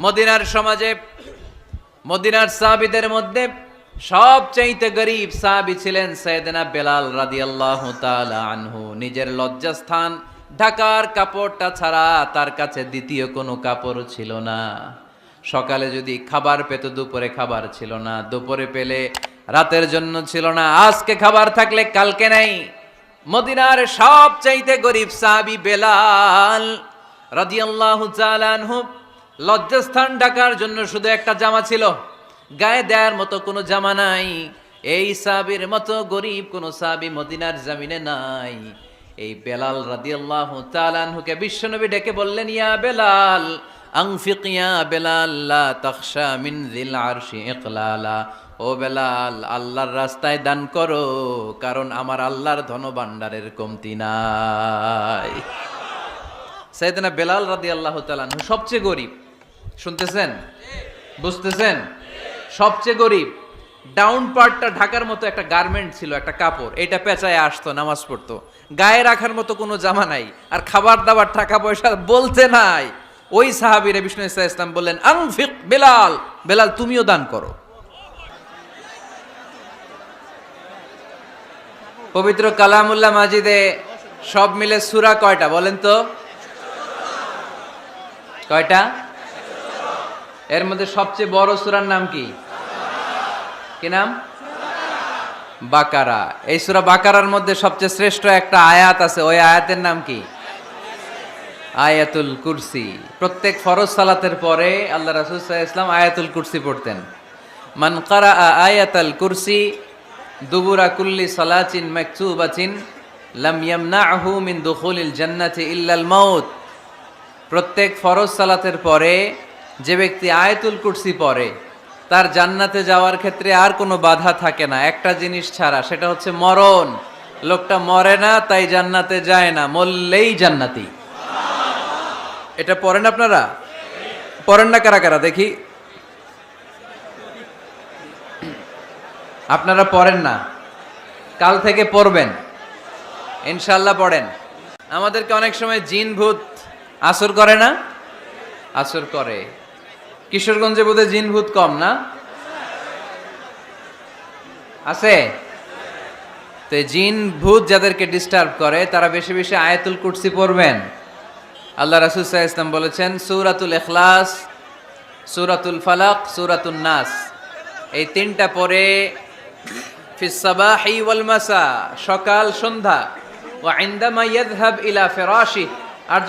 মদিনার সমাজে, মদিনার সাহাবীদের মধ্যে সবচাইতে গরীব সাহাবী ছিলেন সাইয়েদনা বেলাল রাদিয়াল্লাহু তাআলা আনহু। নিজের লজ্জাস্থান ঢাকার কাপড়টা ছাড়া তার কাছে দ্বিতীয় কোনো কাপড় ছিল না। সকালে যদি খাবার পেত, দুপুরে খাবার ছিল না, দুপুরে পেলে রাতের জন্য ছিল না, আজকে খাবার থাকলে কালকে নাই। মদিনার সবচাইতে গরীব সাহাবী বেলাল রাদিয়াল্লাহু তাআলা আনহু, লজ্জাস্থান ঢাকার জন্য শুধু একটা জামা ছিল, গায়ে দেওয়ার মতো কোনো জামা নাই। এই সাহাবীর মতো গরীব কোনো সাহাবী মদিনার জমিনে নাই। এই বেলাল রাদিয়াল্লাহু তাআলা আনহুকে বিশ্বনবী ডেকে বললেন, ইয়া বেলাল আনফিক ইয়া বেলাল লা তাখশা মিন যিল আরশি ইকলালা। ও বেলাল, আল্লাহর রাস্তায় দান করো, কারণ আমার আল্লাহর ধনভাণ্ডারের কমতি নাই। সাইয়েদনা বেলাল রাদিয়াল্লাহু তাআলা আনহু সবচেয়ে গরীব। শুনতেছেন? বুঝতেছেন? সবচেয়ে গরীব। ডাউন পার্টটা ঢাকার মতো একটা গার্মেন্ট ছিল, একটা কাপড়, এটা পেঁচায় আসতো, নামাজ পড়তো। গায়ে রাখার মতো কোনো জামা নাই, আর খাবার দাবার টাকা পয়সা বলতে নাই। ওই সাহাবীরে বিষ্ণু ইসা ইসলাম বললেন, আনফিক বেলাল, বেলাল তুমিও দান করো। পবিত্র কালামুল্লাহ মাজিদে সব মিলে সূরা কয়টা বলেন তো? কয়টা? এর মধ্যে সবচেয়ে বড় সূরার নাম কি? কি নাম? বাকারা। এই সূরা বাকারার মধ্যে সবচেয়ে শ্রেষ্ঠ একটা আয়াত আছে, ওই আয়াতের নাম কি? আয়াতুল কুরসি। প্রত্যেক ফরজ সালাতের পরে আল্লাহ রাসূল সাল্লাল্লাহু আলাইহি ওয়াসাল্লাম আয়াতুল কুরসি পড়তেন। মান ক্বারাআ আয়াতাল কুরসি দুবুরা কুল্লি সালাতিন মাকতুবাতিন লাম ইয়ামনাহু মিন দুখুলিল জান্নাতি ইল্লাল মাউত। প্রত্যেক ফরজ সালাতের পরে যে ব্যক্তি আয়াতুল কুরসি পড়ে, তার জান্নাতে যাওয়ার ক্ষেত্রে আর কোনো বাধা থাকে না, একটা জিনিস ছাড়া, সেটা হচ্ছে মরণ। লোকটা মরে না, তাই জান্নাতে যায় না, মরলেই জান্নাতি। এটা পড়েন আপনারা? পড়েন না কারা কারা দেখি? আপনারা পড়েন না, কাল থেকে পড়বেন ইনশাআল্লাহ। পড়েন। আমাদেরকে অনেক সময় জিন ভূত আসর করে না? আসর করে। কিশোরগঞ্জে বোধহয় জিন ভূত কম না? আছে? তো জিন ভূত যাদেরকে ডিস্টার্ব করে, তারা বেশি বেশি আয়াতুল কুরসি পড়বেন। আল্লাহ রাসূল সাল্লাল্লাহু আলাইহি ওয়াসাল্লাম বলেছেন, সূরাতুল ইখলাস, সূরাতুল ফালাক, সূরাতুন নাস, এই তিনটা পরে ফিস সাবাহি ওয়াল মাসা, সকাল সন্ধ্যা, ওয়া ইনদামা ইয়াযহাব ইলা ফিরাশি, আর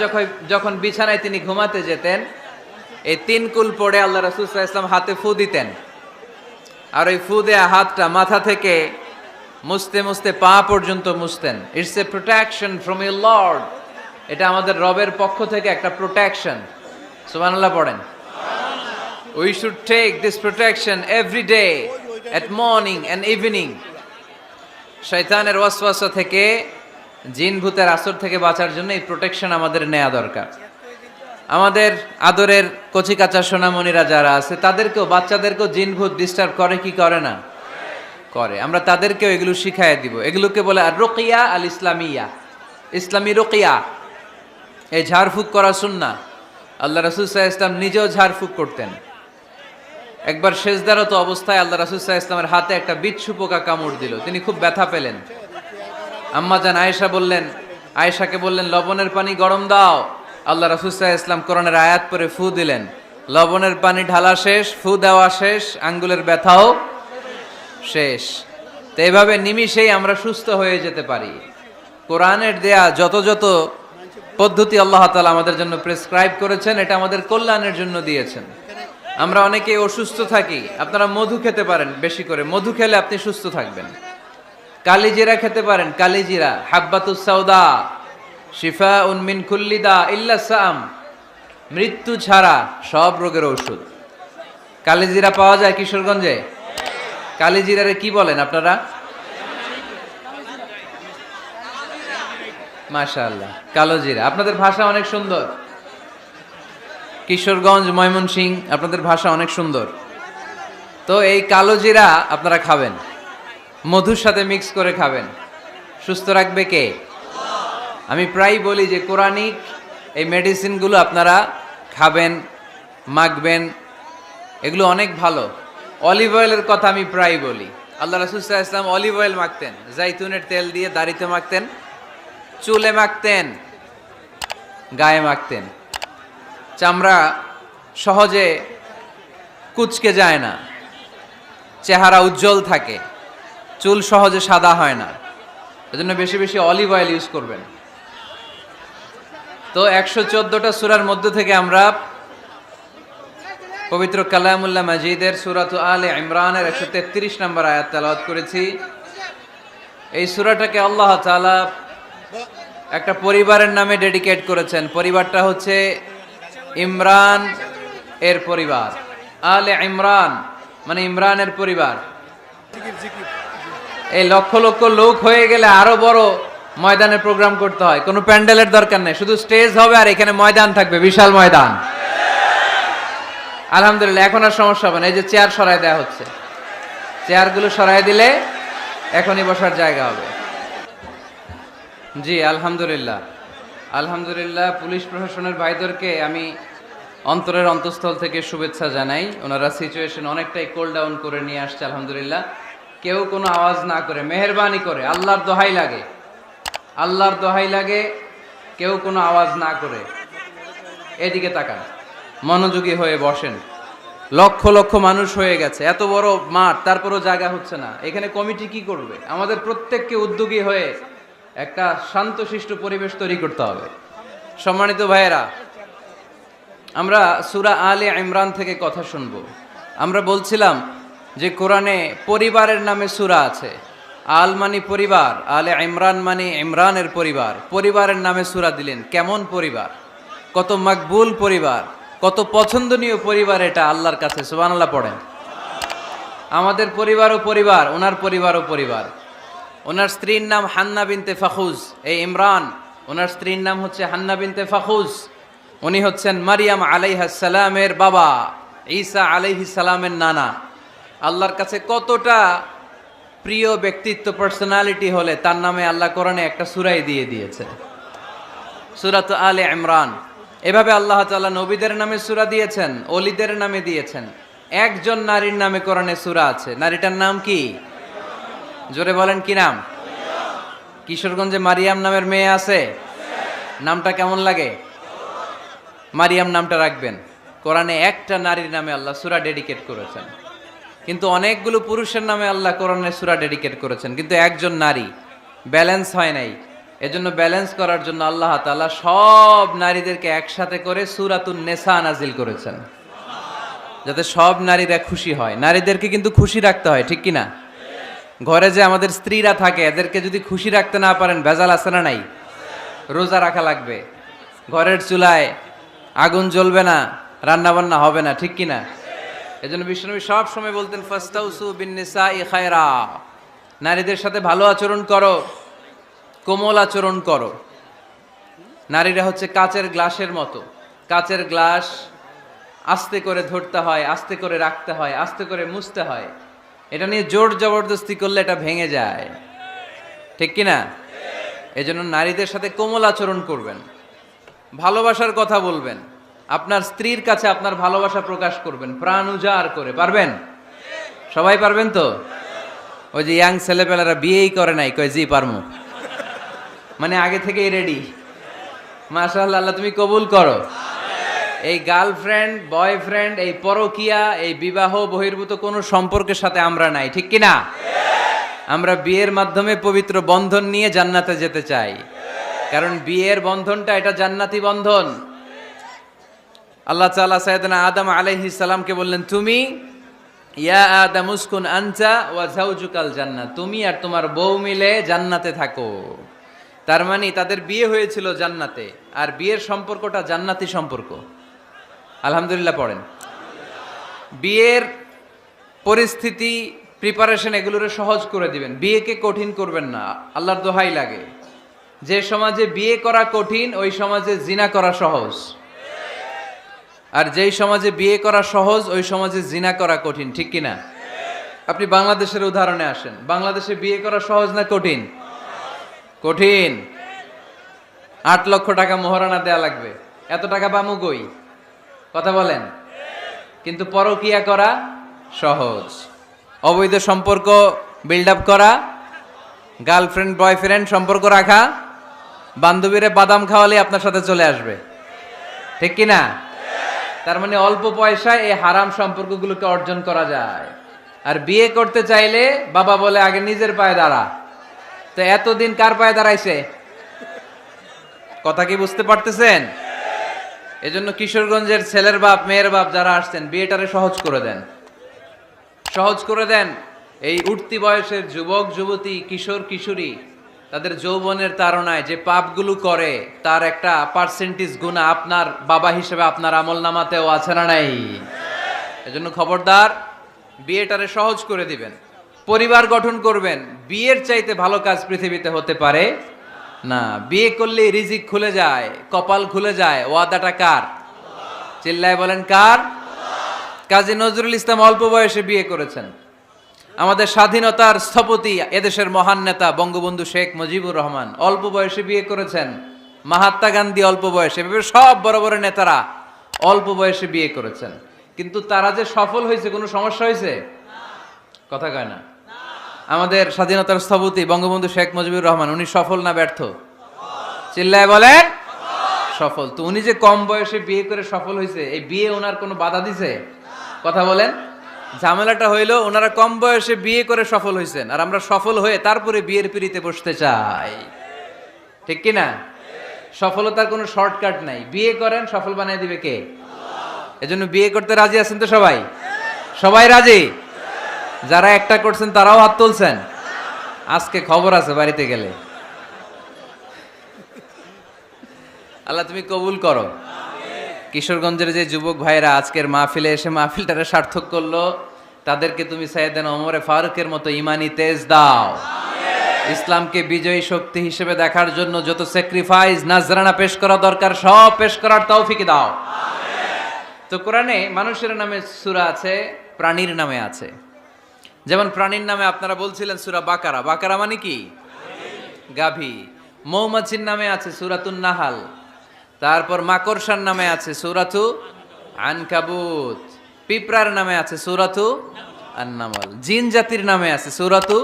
যখন বিছানায় তিনি ঘুমাতে যেতেন, এই তিন কুল পড়ে আল্লাহ রাসূল সাল্লাল্লাহু আলাইহি ওয়াসাল্লাম হাতে ফু দিতেন। আর ওই ফু দেয়া হাতটা মাথা থেকে মুছতে মুছতে পা পর্যন্ত মুছতেন। It's a protection from your lord. এটা আমাদের রবের পক্ষ থেকে একটা প্রোটেকশন। সুবহানাল্লাহ পড়েন। We should take this protection every day at morning and evening. শয়তানের ওয়াসওয়াসা থেকে, জিন ভূতের আসর থেকে বাঁচার জন্য এই প্রোটেকশন আমাদের নেওয়া দরকার। আমাদের আদরের কচিকাঁচা সোনামণিরা যারা আছে, তাদেরকেও, বাচ্চাদেরকেও জিন ভূত ডিস্টার্ব করে কি করে না? করে। আমরা তাদেরকেও এগুলো শিখাইয়া দিব। এগুলোকে বলে আর রুকিয়া আল ইসলামিয়া, ইসলামী রুকিয়া। এই ঝাড়ফুঁক করা সুন্নাহ। আল্লাহ রাসূল সাল্লাল্লাহু আলাইহি ওয়াসাল্লাম নিজেও ঝাড়ফুঁক করতেন। একবার সেজদারত অবস্থায় আল্লাহ রাসূল সাল্লাল্লাহু আলাইহি ওয়াসাল্লামের হাতে একটা বিচ্ছু পোকা কামড় দিল। তিনি খুব ব্যথা পেলেন। আম্মা জান আয়েশাকে বললেন, লবণের পানি গরম দাও। আল্লাহ রাসূল সাল্লাল্লাহু আলাইহি ওয়াসাল্লাম কোরআনের আয়াত পড়ে ফু দিলেন। লবণের পানি ঢালা শেষ, ফু দেওয়া শেষ, আঙ্গুলের ব্যথাও শেষ। তো এইভাবে নিমিষেই আমরা সুস্থ হয়ে যেতে পারি। কোরআনের দেয়া যত যত পদ্ধতি আল্লাহ তাআলা আমাদের জন্য প্রেসক্রাইব করেছেন, এটা আমাদের কল্যাণের জন্য দিয়েছেন। আমরা অনেকেই অসুস্থ থাকি। আপনারা মধু খেতে পারেন, বেশি করে মধু খেলে আপনি সুস্থ থাকবেন। কালিজিরা খেতে পারেন, কালিজিরা, হাব্বাতুস সাউদা শিফাউন মিন কুল্লি দা ইল্লা সাম, মৃত্যু ছাড়া সব রোগের ঔষধ। কালিজিরা পাওয়া যায় কিশোরগঞ্জে? কালিজিরারে কি বলেন আপনারা? মাশাআল্লাহ, কালোজিরা। আপনাদের ভাষা অনেক সুন্দর। কিশোরগঞ্জ, ময়মনসিংহ, আপনাদের ভাষা অনেক সুন্দর। তো এই কালোজিরা আপনারা খাবেন, মধুর সাথে মিক্স করে খাবেন। সুস্থ রাখবে কে? আমি প্রায় বলি যে কোরআনিক এই মেডিসিনগুলো আপনারা খাবেন, মাখবেন, এগুলো অনেক ভালো। অলিভ অয়েলের কথা আমি প্রায় বলি। আল্লাহ রাসূল সাল্লাল্লাহু আলাইহি ওয়াসাল্লাম অলিভ অয়েল মাখতেন, জাইতুনের তেল দিয়ে দাড়িতে মাখতেন, চুলে মাখতেন, গায়ে মাখতেন। চামড়া সহজে কুঁচকে যায় না, চেহারা উজ্জ্বল থাকে, চুল সহজে সাদা হয় না। এজন্য বেশি বেশি অলিভ অয়েল ইউজ করবেন। তো 114টা সূরার মধ্যে থেকে আমরা পবিত্র কালামুল্লাহ মাজিদের সূরাত আলে ইমরানের 133 নম্বর আয়াত তেলাওয়াত করেছি। এই সূরাটাকে আল্লাহ তাআলা একটা পরিবারের নামে ডেডিকেট করেছেন। পরিবারটা হচ্ছে ইমরান এর পরিবার। আলে ইমরান মানে ইমরানের পরিবার। এই লক্ষ লক্ষ লোক হয়ে গেলে আরো বড় ময়দানে প্রোগ্রাম করতে হয়, কোনো প্যান্ডেলের দরকার নেই, শুধু স্টেজ হবে আর এখানে ময়দান থাকবে, বিশাল ময়দান। আলহামদুলিল্লাহ, এখন আর সমস্যা হবে না। এই যে চেয়ার সরাই দেওয়া হচ্ছে, চেয়ারগুলো সরাই দিলে এখনই বসার জায়গা হবে। জি আলহামদুলিল্লাহ, আলহামদুলিল্লাহ। পুলিশ প্রশাসনের ভাইদেরকে আমি অন্তরের অন্তঃস্থল থেকে শুভেচ্ছা জানাই। ওনারা সিচুয়েশন অনেকটাই কোল ডাউন করে নিয়ে আসছে আলহামদুলিল্লাহ। কেউ কোনো আওয়াজ না করে, মেহেরবানি করে, আল্লাহর দোহাই লাগে, আল্লাহর দোহাই লাগে, কেউ কোনো আওয়াজ না করে এদিকে তাকান, মনোযোগী হয়ে বসেন। লক্ষ লক্ষ মানুষ হয়ে গেছে, এত বড় মাঠ, তারপরও জায়গা হচ্ছে না। এখানে কমিটি কি করবে? আমাদের প্রত্যেককে উদ্যোগী হয়ে একটা শান্তশিষ্ট পরিবেশ তৈরি করতে হবে। সম্মানিত ভাইয়েরা, আমরা সূরা আলে ইমরান থেকে কথা শুনব। আমরা বলছিলাম যে কোরআনে পরিবারের নামে সূরা আছে। আল মানে পরিবার, আলে ইমরান মানে ইমরানের পরিবার। পরিবারের নামে সূরা দিলেন, কেমন পরিবার, কত মাকবুল পরিবার, কত পছন্দনীয় পরিবার এটা আল্লাহর কাছে। সুবহানাল্লাহ পড়েন। আমাদের পরিবারও পরিবার, ওনার পরিবারও পরিবার। ওনার স্ত্রীর নাম হান্না বিনতে ফাখুজ। এই ইমরান, ওনার স্ত্রীর নাম হচ্ছে হান্না বিনতে ফাখুজ। উনি হচ্ছেন মারিয়াম আলাইহিস সালামের বাবা, ঈসা আলাইহিস সালামের নানা। আল্লাহর কাছে কতটা প্রিয় ব্যক্তিত্ব, পার্সোনালিটি হলে তার নামে আল্লাহ কোরআনে একটা সূরাই দিয়ে দিয়েছে, সূরাত আলে ইমরান। এভাবে আল্লাহ তাআলা নবীদের নামে সূরা দিয়েছেন, ওলিদের নামে দিয়েছেন। একজন নারীর নামে কোরআনে সূরা আছে। নারীটার নাম কি? জোরে বলেন, কি নাম? কিশোরগঞ্জে মারিয়াম নামের মেয়ে আছে? নামটা কেমন লাগে? মারিয়াম নামটা রাখবেন। কোরআনে একটা নারীর নামে আল্লাহ সূরা ডেডিকেট করেছেন, কিন্তু অনেকগুলো পুরুষের নামে আল্লাহ কোরআনে সূরা ডেডিকেট করেছেন, কিন্তু একজন নারী। ব্যালেন্স হয় নাই। এজন্য ব্যালেন্স করার জন্য আল্লাহ তাআলা সব নারীদেরকে একসাথে করে সূরাতুন নিসা নাজিল করেছেন, যাতে সব নারীরা খুশি হয়। নারীদেরকে কিন্তু খুশি রাখতে হয়, ঠিক কি না? ঘরে যে আমাদের স্ত্রীরা থাকে, এদেরকে যদি খুশি রাখতে না পারেন, ভেজাল আছে না নাই? রোজা রাখা লাগবে, ঘরের চুলায় আগুন জ্বলবে না, রান্না বান্না হবে না, ঠিক কি না? এজন্য বিশ্বনবী সব সময় বলতেন, ফাস্তাউসু বিন-নিসাই খায়রা, নারীদের সাথে ভালো আচরণ করো, কোমল আচরণ করো। নারীরা হচ্ছে কাচের গ্লাসের মতো। কাচের গ্লাস আস্তে করে ধরতে হয়, আস্তে করে রাখতে হয়, আস্তে করে মুছতে হয়। এটা নিয়ে জোর জবরদস্তি করলে এটা ভেঙে যায়, ঠিক কি না? এজন্য নারীদের সাথে কোমল আচরণ করবেন, ভালোবাসার কথা বলবেন, আপনার স্ত্রীর কাছে আপনার ভালোবাসা প্রকাশ করবেন প্রাণ উজাড় করে। পারবেন? সবাই পারবেন তো? ওই যে ইয়াং ছেলেপেলেরা বিয়েই করে নাই, কয় জি পারমু, মানে আগে থেকেই রেডি। মাশাআল্লাহ, আল্লাহ তুমি কবুল করো। এই গার্লফ্রেন্ড, বয়ফ্রেন্ড, এই পরকিয়া, এই বিবাহ বহির্ভূত কোনো সম্পর্কের সাথে আমরা নাই, ঠিক কি না? আমরা বিয়ের মাধ্যমে পবিত্র বন্ধন নিয়ে জান্নাতে যেতে চাই, কারণ বিয়ের বন্ধনটা এটা জান্নাতি বন্ধন। আল্লাহ তাআলা সাইয়েদনা আদম আলাইহিস সালামকে বললেন, তুমি ইয়া আদম উসকুন আনতা ওয়া যাওজুকাল জান্নাহ, তুমি আর তোমার বউ মিলে জান্নাতে থাকো। তার মানে তাদের বিয়ে হয়েছিল জান্নাতে, আর বিয়ের সম্পর্কটা জান্নাতি সম্পর্ক। আলহামদুলিল্লাহ পড়েন। বিয়ের পরিস্থিতি, প্রিপারেশন এগুলোরে সহজ করে দিবেন, বিয়েকে কঠিন করবেন না। আল্লাহর দোহাই লাগে, যে সমাজে বিয়ে করা কঠিন ওই সমাজে জিনা করা সহজ, আর যেই সমাজে বিয়ে করা সহজ ওই সমাজে জিনা করা কঠিন, ঠিক কিনা? আপনি বাংলাদেশের উদাহরণে আসেন। বাংলাদেশে বিয়ে করা সহজ না কঠিন? কঠিন। 8 লক্ষ টাকা মোহরানা দেয়া লাগবে। এত টাকা পামু কই? কথা বলেন। কিন্তু পরকিয়া করা সহজ। অবৈধ সম্পর্ক বিল্ড আপ করা, গার্লফ্রেন্ড বয়ফ্রেন্ড সম্পর্ক রাখা, বান্ধবীরে বাদাম খাওয়ালে আপনার সাথে চলে আসবে, ঠিক কি না? তার মানে অল্প পয়সায় এই হারাম সম্পর্কগুলোকে অর্জন করা যায়। আর বিয়ে করতে চাইলে বাবা বলে আগে নিজের পায়ে দাঁড়া। তো এতদিন কার পায়ে দাঁড়াইছে? কথা কি বুঝতে পারতেছেন? এজন্য কিশোরগঞ্জের ছেলের বাপ মেয়ের বাপ যারা আসছেন, বিয়েটারে সহজ করে দেন, সহজ করে দেন। এই উঠতি বয়সের যুবক যুবতী, কিশোর কিশোরী, তাদের যৌবনের তাড়নায় যে পাপগুলো করে তার একটা পার্সেন্টেজ গুণা আপনার বাবা হিসেবে আপনার আমল নামাতেও আছে না নাই? এজন্য খবরদার, বিয়েটারে সহজ করে দিবেন, পরিবার গঠন করবেন। বিয়ের চাইতে ভালো কাজ পৃথিবীতে হতে পারে না। বিয়ে করলে রিজিক খুলে যায়, কপাল খুলে যায়। ওয়াদাটা কার? চিল্লায় বলেন কার? কাজী নজরুল ইসলাম অল্প বয়সে বিয়ে করেছেন। আমাদের স্বাধীনতার স্থপতি, এদেশের মহান নেতা বঙ্গবন্ধু শেখ মুজিবুর রহমান অল্প বয়সে বিয়ে করেছেন। মহাত্মা গান্ধী অল্প বয়সে, এভাবে সব বড় বড় নেতারা অল্প বয়সে বিয়ে করেছেন। কিন্তু তারা যে সফল হয়েছে, কোনো সমস্যা হয়েছে? কথা কয় না। আমাদের স্বাধীনতার স্থপতি বঙ্গবন্ধু শেখ মুজিবুর রহমান, উনি সফল না ব্যর্থ? চিল্লায় বলেন সফল। তো উনি যে কম বয়সে বিয়ে করে সফল হয়েছে, এই বিয়ে ওনার কোনো বাধা দিছে? কথা বলেন। ঝামেলাটা হইলো ওনারা কম বয়সে বিয়ে করে সফল হয়েছেন, আর আমরা সফল হয়ে তারপরে বিয়ের পিড়িতে বসতে চাই, ঠিক কি না? সফলতার কোনো শর্টকাট নাই। বিয়ে করেন, সফল বানিয়ে দিবে কে? এজন্য বিয়ে করতে রাজি আছেন তো সবাই? সবাই রাজি? যারা একটা করছেন তারাও হাত তুলছেন। আজকে খবর আছে বাড়িতে গেলে। আল্লাহ তুমি কবুল করো। কিশোরগঞ্জের যে যুবক ভাইরা আজকের মাহফিলে এসে মাহফিলটারে সার্থক করলো, তাদেরকে তুমি সাইয়েদনা ওমরে ফারুকের মতো ইমানি তেজ দাও। ইসলামকে বিজয়ী শক্তি হিসেবে দেখার জন্য যত স্যাক্রিফাইস নাজরানা পেশ করা দরকার সব পেশ করার তৌফিক দাও। তো কোরআনে মানুষের নামে সূরা আছে, প্রাণীর নামে আছে। যেমন প্রাণীর নামে আপনারা বলছিলেন সূরা বাকারা। বাকারা মানে কি? গাভী। মৌমাছির নামে আছে সূরাতুন নাহাল। তারপর মাকড়সার নামে আছে সূরাতু আনকাবুত। পিঁপড়ার নামে আছে সূরাতু আন-নামল। জিন জাতির নামে আছে সূরাতু,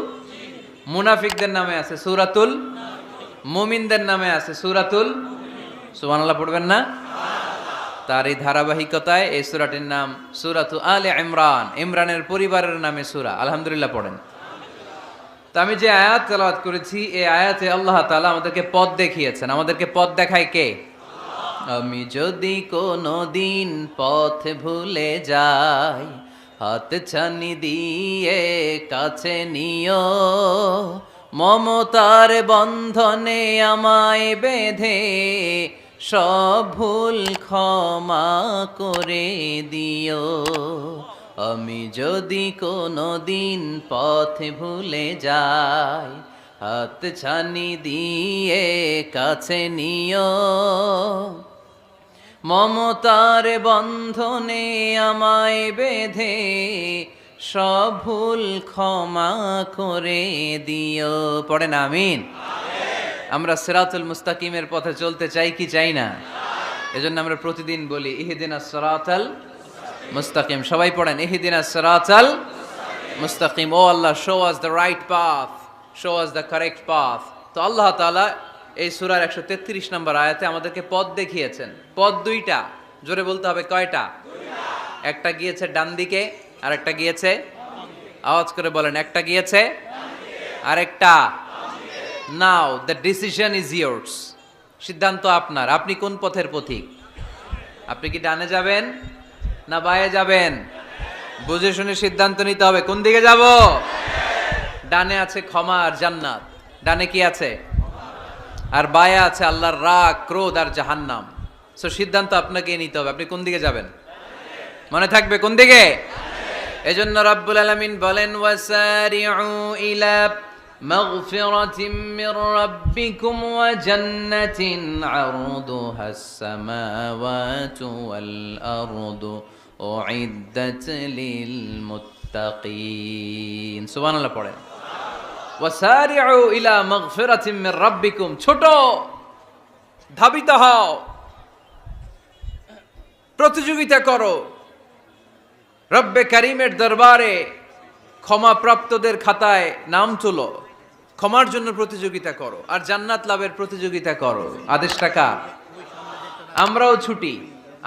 মুনাফিকদের নামে আছে সূরাতুল, মুমিনদের নামে আছে সূরাতুল। সুবহানাল্লাহ পড়বেন না? তার এই ধারাবাহিকতায় এই সূরাটির নাম সূরাতু আলে ইমরান। ইমরানের পরিবারের নামে সূরা। আলহামদুলিল্লাহ পড়েন। তো আমি যে আয়াত তেলাওয়াত করেছি, এই আয়াতে আল্লাহ তাআলা আমাদেরকে পথ দেখিয়েছেন। আমাদেরকে পথ দেখায় কে? আমি যদি কোনো দিন পথ ভুলে যাই, হাত ছানি দিয়ে কাছে নিও, মমতার বন্ধনে আমায় বেঁধে সব ভুল ক্ষমা করে দিও। আমি যদি কোনো দিন পথ ভুলে যাই, হাত ছানি দিয়ে কাছে নিও, মমতার বন্ধনে আমায় বেঁধে সব ভুল ক্ষমা করে দিও। পড়েন আমিন। আমরা সিরাতুল মুস্তাকিমের পথে চলতে চাই কি চাই না? এজন্য আমরা প্রতিদিন বলি ইহদিনাস সিরাতাল মুস্তাকিম। সবাই পড়েন ইহদিনাস সিরাতাল মুস্তাকিম। ও Allah, show us the right path, show us the correct path. তো আল্লাহ তাআলা এই সূরার 133 নম্বর আয়াতে আমাদেরকে পথ দেখিয়েছেন। পথ দুইটা, জোরে বলতে হবে কয়টা? একটা গিয়েছে ডান দিকে, আর একটা গিয়েছে, আওয়াজ করে বলেন, একটা গিয়েছে আরেকটা। নাও দ্য ডিসিশন ইজ ইয়ার্স। সিদ্ধান্ত আপনার। আপনি কোন পথের পথিক? আপনি কি ডানে যাবেন না বায়ে যাবেন? বুঝে শুনে সিদ্ধান্ত নিতে হবে। কোন দিকে যাব? ডানে আছে ক্ষমা আর জান্নাত। ডানে কি আছে? আর বায়ে আছে আল্লাহর রাগ, ক্রোধ আর জাহান্নাম। সো সিদ্ধান্ত আপনাকে নিতে হবে, আপনি কোন দিকে যাবেন। মনে থাকবে কোন দিকে। এজন্য রাব্বুল আলামিন বলেন ওয়াসারিউ ইলা মাগফিরাতিম মির রাব্বিকুম ওয়া জান্নাতিন আরদুহাস সামাওয়াতু ওয়াল আরদু উইদ্দাত লিল মুত্তাকিন। সুবহানাল্লাহ পড়েন। ওয়াসারিউ ইলা মাগফিরাতিম মির রাব্বিকুম। ছোট, ধাবিত হও, প্রতিযোগিতা করো রব্বে কারিমের দরবারে ক্ষমাপ্রাপ্তদের খাতায় নাম তোলো, ক্ষমার জন্য প্রতিযোগিতা করো, আর জান্নাত লাভের প্রতিযোগিতা করো। আদেশটা কার? আমরাও ছুটি,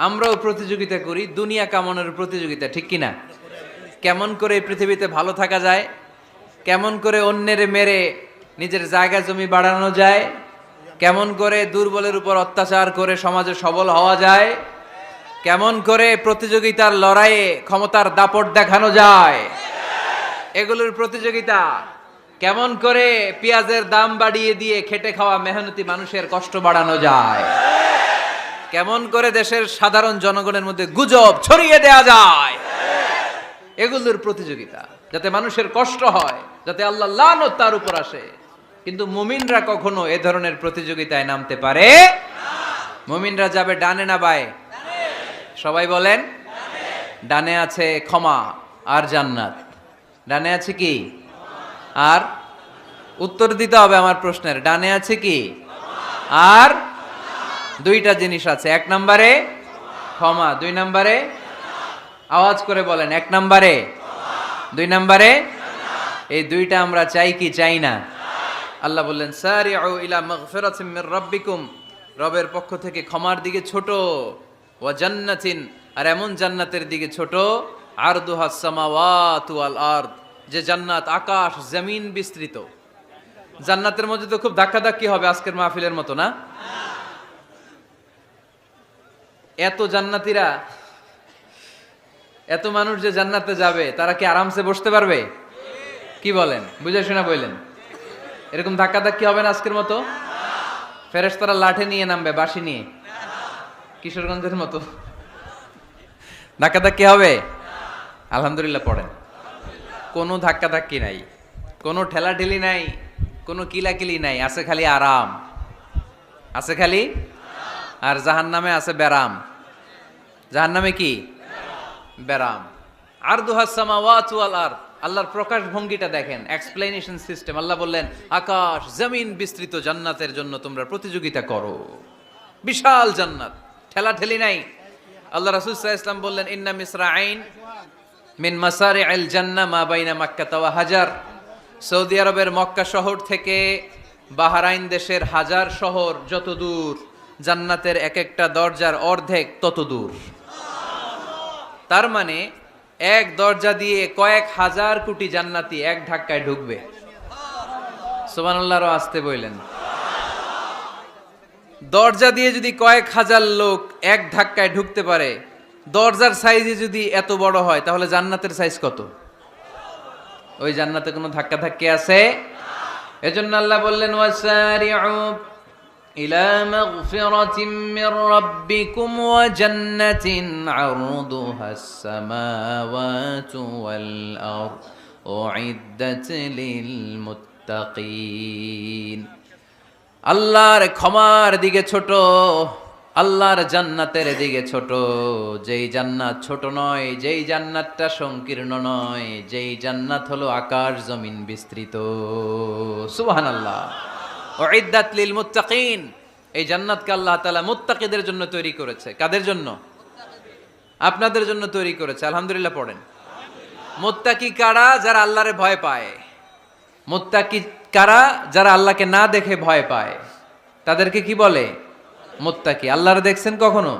আমরাও প্রতিযোগিতা করি, দুনিয়া কামানোর প্রতিযোগিতা, ঠিক কিনা? কেমন করে এই পৃথিবীতে ভালো থাকা যায়, কেমন করে অন্যের মেরে নিজের জায়গা জমি বাড়ানো যায়, কেমন করে দুর্বলের উপর অত্যাচার করে সমাজে সবল হওয়া যায়, কেমন করে প্রতিযোগিতার লড়াইয়ে ক্ষমতার দাপট দেখানো যায়, এগুলোর প্রতিযোগিতা। কেমন করে পেঁয়াজের দাম বাড়িয়ে দিয়ে খেটে খাওয়া মেহনতি মানুষের কষ্ট বাড়ানো যায়, কেমন করে দেশের সাধারণ জনগণের মধ্যে গুজব ছড়িয়ে দেয়া যায়, এগুলোর প্রতিযোগিতা, যাতে মানুষের কষ্ট হয়, যাতে আল্লাহ লানত তার উপর আসে। কিন্তু মুমিনরা কখনো এ ধরনের প্রতিযোগিতায় নামতে পারে না। মুমিনরা যাবে ডানে না বায়ে? সবাই বলেন, ডানে আছে ক্ষমা আর জান্নাত। ডানে আছে কি? আর উত্তর দিতে হবে আমার প্রশ্নের, ডানে আছে কি? আর দুইটা জিনিস আছে, এক নম্বরে ক্ষমা, দুই নম্বরে আওয়াজ করে বলেন, এক নম্বরে, দুই নম্বরে। এই দুইটা আমরা চাই কি চাই না? আল্লাহ বললেন সারিউ ইলা মাগফিরাতিন মির রাব্বিকুম, রবের পক্ষ থেকে ক্ষমার দিকে ছোট, ওয়া জান্নাতিন, আর এমন জান্নাতের দিকে ছোট, আরদুহাস সামাওয়াতু ওয়াল আরদ, যে জান্নাত আকাশ জমিন বিস্তৃত। জান্নাতের মধ্যে তো খুব ধাক্কাধাক্কি হবে আজকের মাহফিলের মতো না? এত জান্নাতীরা, এত মানুষ যে জান্নাতে যাবে, তারা কি আরামসে বসতে পারবে? কি বলেন? বুঝে শোনা বললেন, এরকম ধাক্কাধাক্কি হবে না আজকের মতো? ফেরেশতারা লাঠি নিয়ে নামবে, বাঁশি নিয়ে, কিশোরগঞ্জের মতো ধাক্কাধাক্কি হবে? আলহামদুলিল্লাহ পড়েন। কোনো ধাক্কাধাক্কি নাই, কোনো ঠেলাঠেলি নাই, কোনো কিলাকিলি নাই, আছে খালি আরাম, আছে খালি। আর জাহান্নামে আছে ব্যারাম। জাহান্নামে কি? ব্যারাম। আরদুহাস সামাওয়াতু ওয়াল আরদ, আল্লাহর প্রকাশ ভঙ্গিটা দেখেন, এক্সপ্লেনেশন সিস্টেম। আল্লাহ বললেন আকাশ জমিন বিস্তৃত জান্নাতের জন্য তোমরা প্রতিযোগিতা করো। বিশাল জান্নাত, ঠেলাঠেলি নাই। আল্লাহ রাসূল সাল্লাল্লাহু আলাইহি ওয়াসাল্লাম বললেন ইন্না মিসরাঈন মিন মাসারি'আল জান্নাহ মা বাইনা মাক্কাহ ওয়া হাজার। সৌদি আরবের মক্কা শহর থেকে বাহরাইন দেশের হাজার শহর যত দূর, জান্নাতের এক একটা দরজার অর্ধেক তত দূর। তার মানে এক দরজা দিয়ে কয়েক হাজার কোটি জান্নাতি এক ধাক্কায় ঢুকবে। সুবহানাল্লাহর আসতে বললেন, দরজা দিয়ে যদি কয়েক হাজার লোক এক ধাক্কায় ঢুকতে পারে, দরজার সাইজে যদি এত বড় হয়, তাহলে জান্নাতের সাইজ কত? ওই জান্নাতে কোনো ধাক্কা ধাক্কি আছে? এজন্য আল্লাহ বললেন ওয়াসারিউ ইলা মাগফিরাতিন মির রাব্বিকুম ওয়া জান্নাতিন আরদুহাস সামাওয়াতু ওয়াল আরদ উইদ্দাত লিল মুত্তাকিন। আল্লাহর ক্ষমার দিকে ছোট, আল্লাহর জান্নাতের দিকে ছোট। যেই জান্নাত ছোট নয়, যেই জান্নাতটা সংকীর্ণ নয়, যেই জান্নাত হলো আকাশ জমিন বিস্তৃত। সুবহানাল্লাহ। উইদ্দাত লিল মুত্তাকিন, এই জান্নাতকে আল্লাহ তাআলা মুত্তাকিদের জন্য তৈরি করেছে। কাদের জন্য? আপনাদের জন্য তৈরি করেছে। আলহামদুলিল্লাহ পড়েন। মুত্তাকি কারা? যারা আল্লাহরে ভয় পায়। মুত্তাকি কারা? যারা আল্লাহকে না দেখে ভয় পায়, তাদেরকে কি বলে? মুত্তাকি। আল্লাহরে দেখছেন কখনো?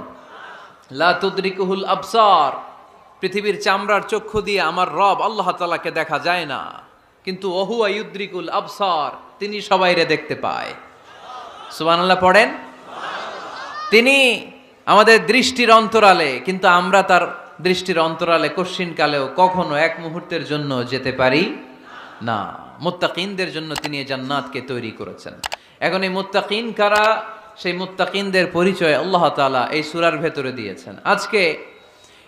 লা তুদরিকুহুল আবসার, পৃথিবীর চামড়ার চক্ষু দিয়ে আমার রব আল্লাহ তাআলাকে দেখা যায় না, কিন্তু ওহুয়া ইউদ্রিকুল আবসার, তিনি সবাইরে দেখতে পায়। সুবহানাল্লাহ পড়েন। তিনি আমাদের দৃষ্টির অন্তরালে, কিন্তু আমরা তার দৃষ্টির অন্তরালে কশ্চিনকালেও কখনো এক মুহূর্তের জন্য যেতে পারি না। মুত্তাকিনদের জন্য তিনি এই জান্নাতকে তৈরি করেছেন। এখন এই মুত্তাকিন কারা, সেই মুত্তাকিনদের পরিচয় আল্লাহ তাআলা এই সূরার ভেতরে দিয়েছেন। আজকে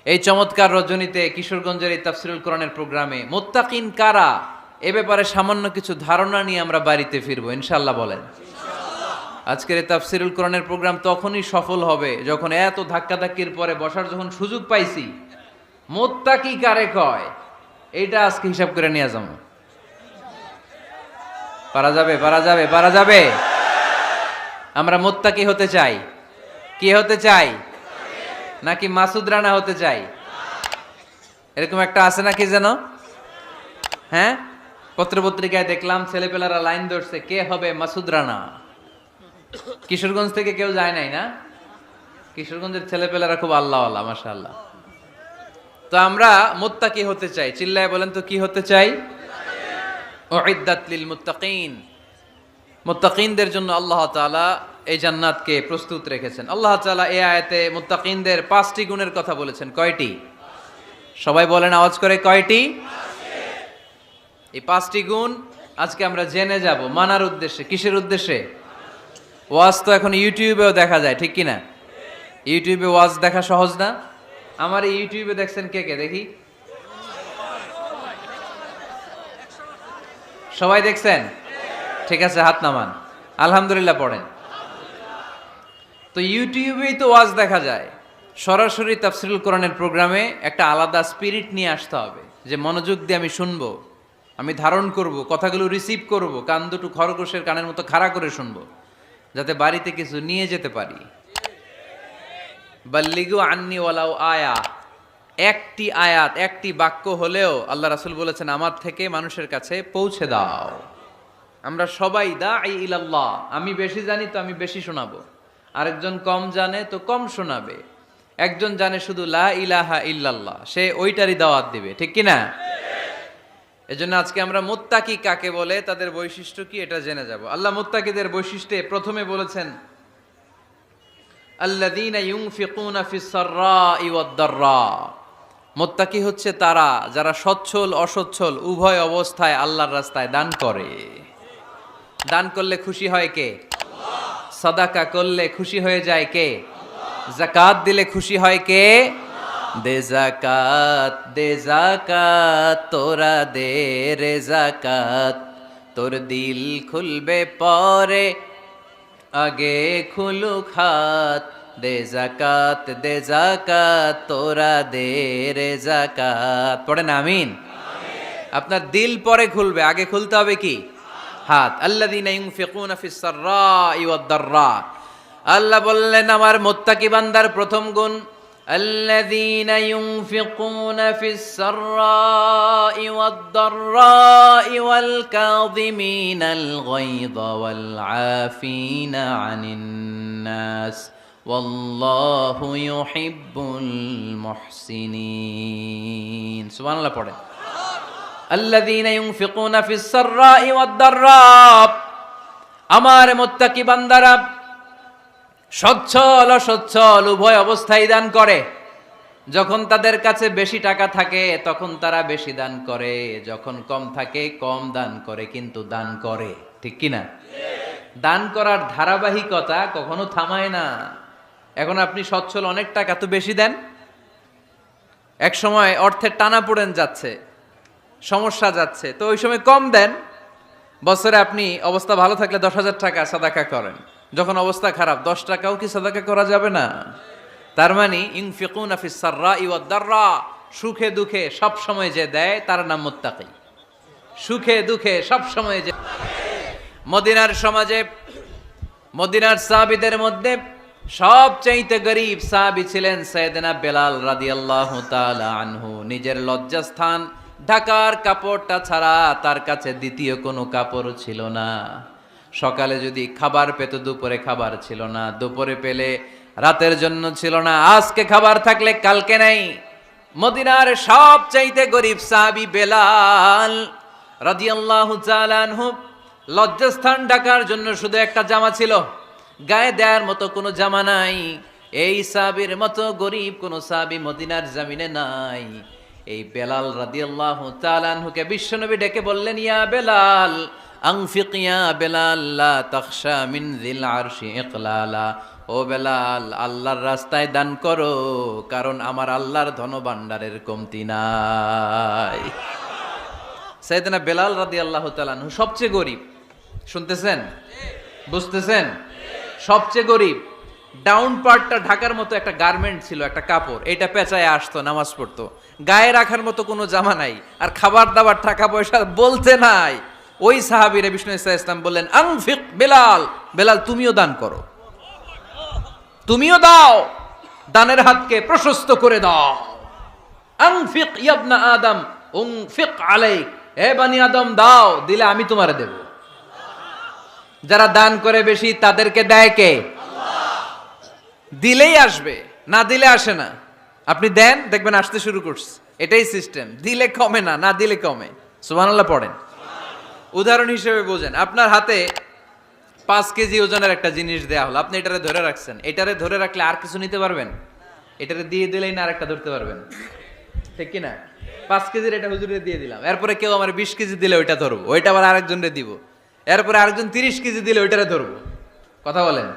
এই চমৎকার রজনীতে কিশোরগঞ্জের এই তাফসীরুল কোরআনের প্রোগ্রামে মুত্তাকিন কারা, এ ব্যাপারে সামান্য কিছু ধারণা নিয়ে আমরা বাড়িতে ফিরবো ইনশাআল্লাহ। বলেন আজকের এই তাফসীরুল কোরআনের প্রোগ্রাম তখনই সফল হবে যখন এত ধাক্কাধাক্কির পরে বসার যখন সুযোগ পাইছি, মুত্তাকি কারে কয় এইটা আজকে হিসাব করে নিয়ে যাবো। পারা যাবে? পারা যাবে? পারা যাবে? আমরা মুত্তাকি হতে চাই। কি হতে চাই? নাকি মাসুদ রানা হতে চাই? এরকম একটা আছে নাকি যেন? হ্যাঁ, পত্রপত্রিকায় দেখলাম ছেলেপেলারা লাইন ধরছে, কে হবে মাসুদ রানা। কিশোরগঞ্জ থেকে কেউ যায় নাই না? কিশোরগঞ্জের ছেলেপেলারা খুব আল্লাহওয়ালা, মাশাআল্লাহ। তো আমরা মুত্তাকি হতে চাই, চিল্লায় বলেন তো কি হতে চাই? উইদ্দাত লিল মুত্তাকিন। মুত্তাকিনদের জন্য আল্লাহ তাআলা এই জান্নাতকে প্রস্তুত রেখেছেন। আল্লাহ তাআলা এই আয়াতে মুত্তাকিনদের 5টি গুণের কথা বলেছেন। কয়টি? সবাই বলেন আওয়াজ করে, কয়টি? এই 5টি গুণ আজকে আমরা জেনে যাব মানার উদ্দেশ্যে। কিসের উদ্দেশ্যে? ওয়াজ তো এখন ইউটিউবেও দেখা যায়, ঠিক কিনা? ইউটিউবে ওয়াজ দেখা সহজ না? আমার এই ইউটিউবে দেখছেন কে কে দেখি? সবাই দেখছেন? ঠিক আছে, হাত নামান, আলহামদুলিল্লাহ পড়েন। তো ইউটিউবেই তো ওয়াজ দেখা যায়। সরাসরি তাফসীরুল কোরআনের প্রোগ্রামে একটা আলাদা স্পিরিট নিয়ে আসতে হবে, যে মনোযোগ দিয়ে আমি শুনবো, আমি ধারণ করব, কথাগুলো রিসিভ করব, কান দুটো খরগোশের কানের মতো খাড়া করে শুনবো, যাতে বাড়িতে কিছু নিয়ে যেতে পারি। বাল্লিগু আন্নি ওয়ালাউ আয়া, একটি আয়াত, একটি বাক্য হলেও আল্লাহ রাসূল বলেছেন আমার থেকে মানুষের কাছে পৌঁছে দাও। আমরা সবাই দাঈ ইলাল্লাহ, আমি বেশি জানি তো আমি বেশি শোনাবো, আরেকজন কম জানে তো কম শোনাবে, একজন জানে শুধু লা ইলাহা ইল্লাল্লাহ, সে ওইটারই দাওয়াত দিবে, ঠিক কি না? এজন্য আজকে আমরা মুত্তাকি কাকে বলে, তাদের বৈশিষ্ট্য কি, এটা জেনে যাব। আল্লাহ মুত্তাকিদের বৈশিষ্ট্যে প্রথমে বলেছেন আল্লাযীনা ইউনফিকুনা ফিস সাররাই ওয়াদ দাররা। মুত্তাকি হচ্ছে তারা যারা সচ্ছল অসচ্ছল উভয় অবস্থায় আল্লাহর রাস্তায় দান করে। দান করলে খুশি হয় কে? আল্লাহ। সাদাকা করলে খুশি হয়ে যায় কে? আল্লাহ। যাকাত দিলে খুশি হয় কে? দে যাকাত, দে যাকাত, তোরা দে রে যাকাত, তোর দিল খুলবে পরে আগে খুলুক হাত। দে যাকাত, দে যাকাত, তোরা দে রে যাকাত। পড়েন আমিন। আপনার দিল পরে খুলবে, আগে খুলতে হবে কি? হাত। আল্লাযীনা ইউনফিকুনা ফিস সাররাই ওয়াদ দাররা। আল্লাহ বললেন আমার মুত্তাকি বান্দার প্রথম গুণ الذين ينفقون في السراء والضراء والكاظمين الغيظ والعافين عن الناس والله يحب المحسنين سبحان الله পড়ে الذين ينفقون في السراء والضراء আমার মুত্তাকি বান্দারা সচ্ছল অসচ্ছল উভয় অবস্থায় দান করে। যখন তাদের কাছে বেশি টাকা থাকে তখন তারা বেশি দান করে, যখন কম থাকে কম দান করে, কিন্তু দান করে, ঠিক কিনা? দান করার ধারাবাহিকতা কখনো থামায় না। এখন আপনি সচ্ছল, অনেক টাকা তো বেশি দেন, এক সময় অর্থের টানাপোড়েন যাচ্ছে, সমস্যা যাচ্ছে, তো ওই সময় কম দেন। বছরে আপনি অবস্থা ভালো থাকলে 10,000 টাকা সাদাকা করেন, যখন অবস্থা খারাপ 10 টাকাও কি সাদাকা করা যাবে না? তার মানে ইনফিকুনা ফিস সাররাই ওয়াদ দাররা, সুখে দুঃখে সব সময় যে দেয় তার নাম মুত্তাকি। সুখে দুঃখে সব সময় যে। মদিনার সমাজে মদিনার সাহাবীদের মধ্যে সবচাইতে গরীব সাহাবী ছিলেন সাইয়েদনা বেলাল রাদিয়াল্লাহু তাআলা আনহু। নিজের লজ্জাস্থান ঢাকার কাপড়টা ছাড়া তার কাছে দ্বিতীয় কোনো কাপড় ছিল না। সকালে যদি খাবার পেত, দুপুরে খাবার ছিল না, দুপুরে পেলে রাতের জন্য ছিল না, আজকে খাবার থাকলে কালকে নাই। মদিনার সবচাইতে গরীব সাহাবী বেলাল রাদিয়াল্লাহু তাআলা আনহু, লজ্জাস্থান ঢাকার জন্য শুধু একটা জামা ছিল, গায়ে দেওয়ার মতো কোনো জামা নাই। এই সাহাবীর মতো গরীব কোন সাহাবী মদিনার জমিনে নাই। এই বেলাল রাদিয়াল্লাহু তাআলা আনহুকে বিশ্বনবী ডেকে বললেন, ইয়া বেলাল আনফিক ইয়া বেলাল লা তাখশা মিন যিল আরশি ইকলালা। ও বেলাল, আল্লাহর রাস্তায় দান করো, কারণ আমার আল্লাহর ধনভাণ্ডারের কমতি নাই। সাইয়েদনা বেলাল রাদিয়াল্লাহু তাআলা আনহু সবচেয়ে গরীব। শুনতেছেন? বুঝতেছেন? সবচেয়ে গরীব। ডাউন পার্টটা ঢাকার মতো একটা গার্মেন্ট ছিল, একটা কাপড়, এটা পেঁচায় আসতো, নামাজ পড়তো। গায়ে রাখার মতো কোনো জামা নাই, আর খাবার দাবার টাকা পয়সা বলতে নাই। ওই সাহাবীরে বিষ্ণু ইসা ইসলাম বললেন, আনফিক বেলাল, বেলাল তুমিও দান করো, তুমিও দাও, দানের হাতকে প্রশস্ত করে দাও। আনফিক ইয়াবনা আদম উনফিক আলাইক, হে বনি আদম দাও, দিলে আমি তোমারে দেব। যারা দান করে বেশি তাদেরকে দেয় কে? দিলেই আসবে, না দিলে আসে না। আপনি দেন, দেখবেন আসতে শুরু করছে। এটাই সিস্টেম, দিলে কমে না, না দিলে কমে। সুবহানাল্লাহ পড়েন। উদাহরণ হিসেবে বোঝেন, আপনার হাতে 5 কেজি ওজনের একটা জিনিস দেয়া হলো, আপনি এটারে ধরে রাখছেন। এটারে ধরে রাখলে আর কিছু নিতে পারবেন? এটারে দিয়ে দিলেই না আরেকটা ধরতে পারবেন, ঠিক কিনা? 5 কেজির এটা হুজুরে দিয়ে দিলাম, এরপরে কেউ আমার 20 কেজি দিলে ওইটা ধরবো, ওইটা আবার আরেকজনরে দিব, এরপরে আরেকজন 30 কেজি দিলে ওইটারে ধরবো। কথা বলেন,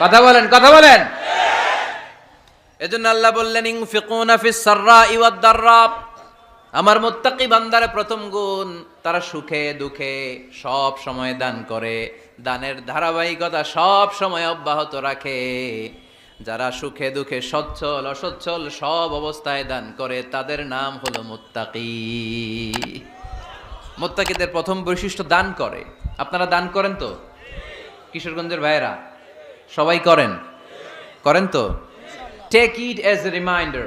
কথা বলেন, কথা বলেন। এজন্য আল্লাহ বললেন ইনফিকুনা ফিস সাররাই ওয়াদ দাররা, আমার মুত্তাকি বান্দারে প্রথম গুণ, তারা সুখে দুঃখে সব সময় দান করে, দানের ধারাবাহিকতা সব সময় অব্যাহত রাখে। যারা সুখে দুঃখে সচ্ছল অসচ্ছল সব অবস্থায় দান করে তাদের নাম হলো মুত্তাকি। মুত্তাকিদের প্রথম বৈশিষ্ট্য দান করে। আপনারা দান করেন তো? কিশোরগঞ্জের ভাইয়েরা সবাই করেন? করেন তো? Take it as a reminder,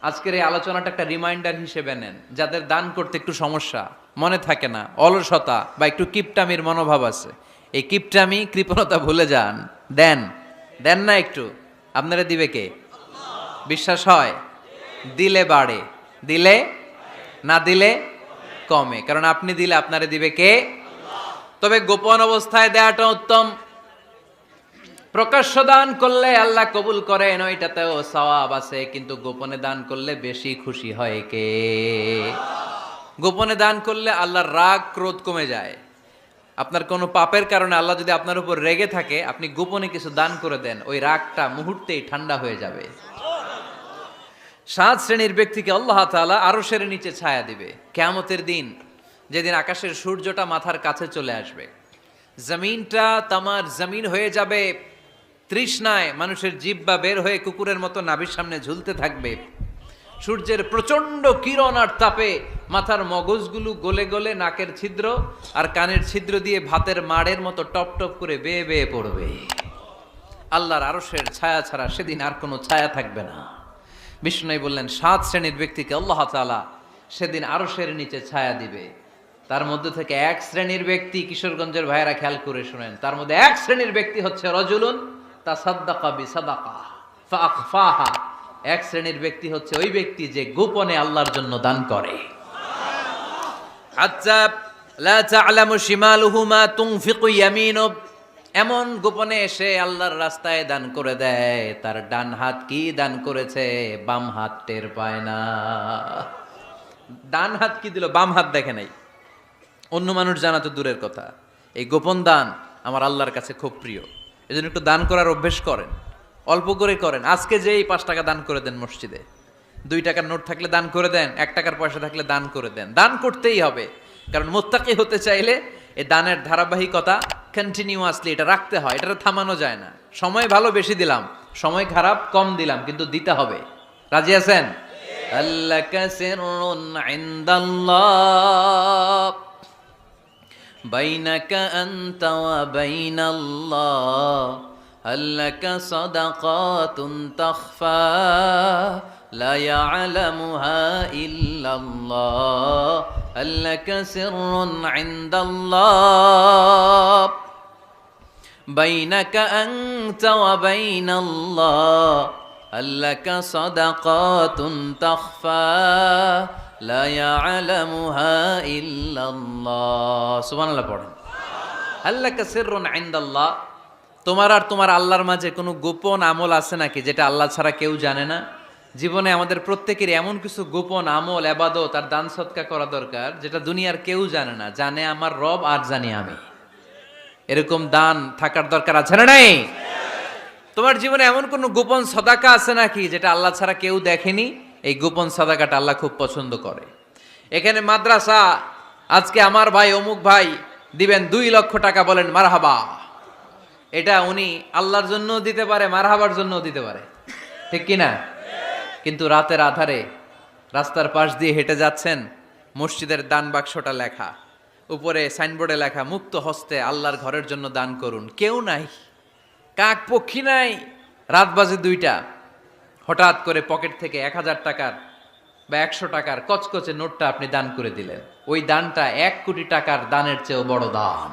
আজকের এই আলোচনাটা একটা রিমাইন্ডার হিসেবে নেন। যাদের দান করতে একটু সমস্যা, মনে থাকে না, অলসতা বা একটু কিপটামির মনোভাব আছে, এই কিপটামি কৃপণতা ভুলে যান, দেন। দেন না একটু, আপনারা দিবে কে? বিশ্বাস হয়? দিলে বাড়ে, দিলে না দিলে কমে, কারণ আপনি দিলে আপনারে দিবে কে? তবে গোপন অবস্থায় দেওয়াটা উত্তম। প্রকাশ্য দান করলে আল্লাহ কবুল করেন, ওইটাতেও সওয়াব আছে, কিন্তু গোপনে দান করলে বেশি খুশি হয় কে? গোপনে দান করলে আল্লাহর রাগ ক্রোধ কমে যায়। আপনার কোনো পাপের কারণে আল্লাহ যদি আপনার উপর রেগে থাকে, আপনি গোপনে কিছু দান করে দেন, ওই রাগটা মুহূর্তেই ঠান্ডা হয়ে যাবে। 7 শ্রেণীর ব্যক্তিকে আল্লাহ তাআলা আরশের নিচে ছায়া দিবে কিয়ামতের দিন, যেদিন আকাশের সূর্যটা মাথার কাছে চলে আসবে, জমিনটা তামার জমিন হয়ে যাবে, তৃষ্ণায় মানুষের জিহ্বা বের হয়ে কুকুরের মতো নাভির সামনে ঝুলতে থাকবে, সূর্যের প্রচন্ড কিরণ আর তাপে মাথার মগজগুলো গলে গলে নাকের ছিদ্র আর কানের ছিদ্র দিয়ে ভাতের মাড়ের মতো টপ টপ করে বেয়ে বেয়ে পড়বে। আল্লাহর আরশের ছায়া ছাড়া সেদিন আর কোনো ছায়া থাকবে না। বিষ্ণু বললেন 7 শ্রেণীর ব্যক্তিকে আল্লাহ তাআলা সেদিন আরশের নিচে ছায়া দিবে। তার মধ্যে থেকে 1 শ্রেণীর ব্যক্তি, কিশোরগঞ্জের ভাইয়েরা খেয়াল করে শুনেন, তার মধ্যে 1 শ্রেণীর ব্যক্তি হচ্ছে রজুলুন তাসাদ্দাকা বিসাদাকা ফাআখফাহা। 1 শ্রেণীর ব্যক্তি হচ্ছে ওই ব্যক্তি যে গোপনে আল্লাহর জন্য দান করে। হাত্তা লা তা'লামু শিমালুহু মা তুনফিকু ইয়ামিনু, এমন গোপনে এসে আল্লাহর রাস্তায় দান করে দেয়, তার ডান হাত কি দান করেছে বাম হাত টের পায় না। ডান হাত কি দিল, বাম হাত দেখে নাই। অন্য মানুষ জানা তো দূরের কথা, এই গোপন দান আমার আল্লাহর কাছে খুব প্রিয়। এজন্য একটু দান করার অভ্যেস করেন, অল্প করে করেন। আজকে যেই 5 টাকা দান করে দেন মসজিদে, 2 টাকার নোট থাকলে দান করে দেন, 1 টাকার পয়সা থাকলে দান করে দেন। দান করতেই হবে, কারণ মুত্তাকি হতে চাইলে এই দানের ধারাবাহিকতা কন্টিনিউয়াসলি এটা রাখতে হয়, এটা থামানো যায় না। সময় ভালো বেশি দিলাম, সময় খারাপ কম দিলাম, কিন্তু দিতে হবে। রাজি আছেন? আল্লাকা সিররুন ইনদাল্লাহ বাইনাকা আনতা ওয়া বাইনাল্লাহ, আল্লাকা সাদাকাতুন তাখফা লা ইয়ালামুহা ইল্লাল্লাহ, আল্লাকা সিররুন ইনদাল্লাহ বাইনাকা আনতা ওয়া বাইনাল্লাহ, আল্লাকা সাদাকাতুন তাখফা লা ইয়ালামুহা ইল্লাল্লাহ। সুবহানাল্লাহ পড়েন। আল্লাকা সিররুন ইনদাল্লাহ, তোমার আর তোমার আল্লাহর মাঝে কোনো গোপন আমল আছে নাকি যেটা আল্লাহ ছাড়া কেউ জানে না? জীবনে আমাদের প্রত্যেকের এমন কিছু গোপন আমল, ইবাদত আর দান সদকা করা দরকার যেটা দুনিয়ার কেউ জানে না, জানে আমার রব আর জানি আমি। এরকম দান থাকার দরকার আছে না নাই? তোমার জীবনে এমন কোন গোপন সদাকা আছে নাকি যেটা আল্লাহ ছাড়া কেউ দেখেনি? এই গোপন সদাকাটা আল্লাহ খুব পছন্দ করে। এখানে মাদ্রাসা, আজকে আমার ভাই অমুক ভাই দিবেন 2 লক্ষ টাকা, বলেন মারহাবা। এটা উনি আল্লাহর জন্যও দিতে পারে, মারহাবার জন্যও দিতে পারে, ঠিক কিনা? কিন্তু রাতের আধারে রাস্তার পাশ দিয়ে হেঁটে যাচ্ছেন, মসজিদের দান বাক্সটা লেখা, উপরে সাইনবোর্ডে লেখা মুক্ত হস্তে আল্লাহর ঘরের জন্য দান করুন। কেউ নাই, কাক পক্ষী নাই, রাত বাজে 2টা, হঠাৎ করে পকেট থেকে 1000 টাকার বা 100 টাকার কচকচে নোটটা আপনি দান করে দিলেন, ওই দানটা 1 কোটি টাকার দানের চেয়েও বড় দান।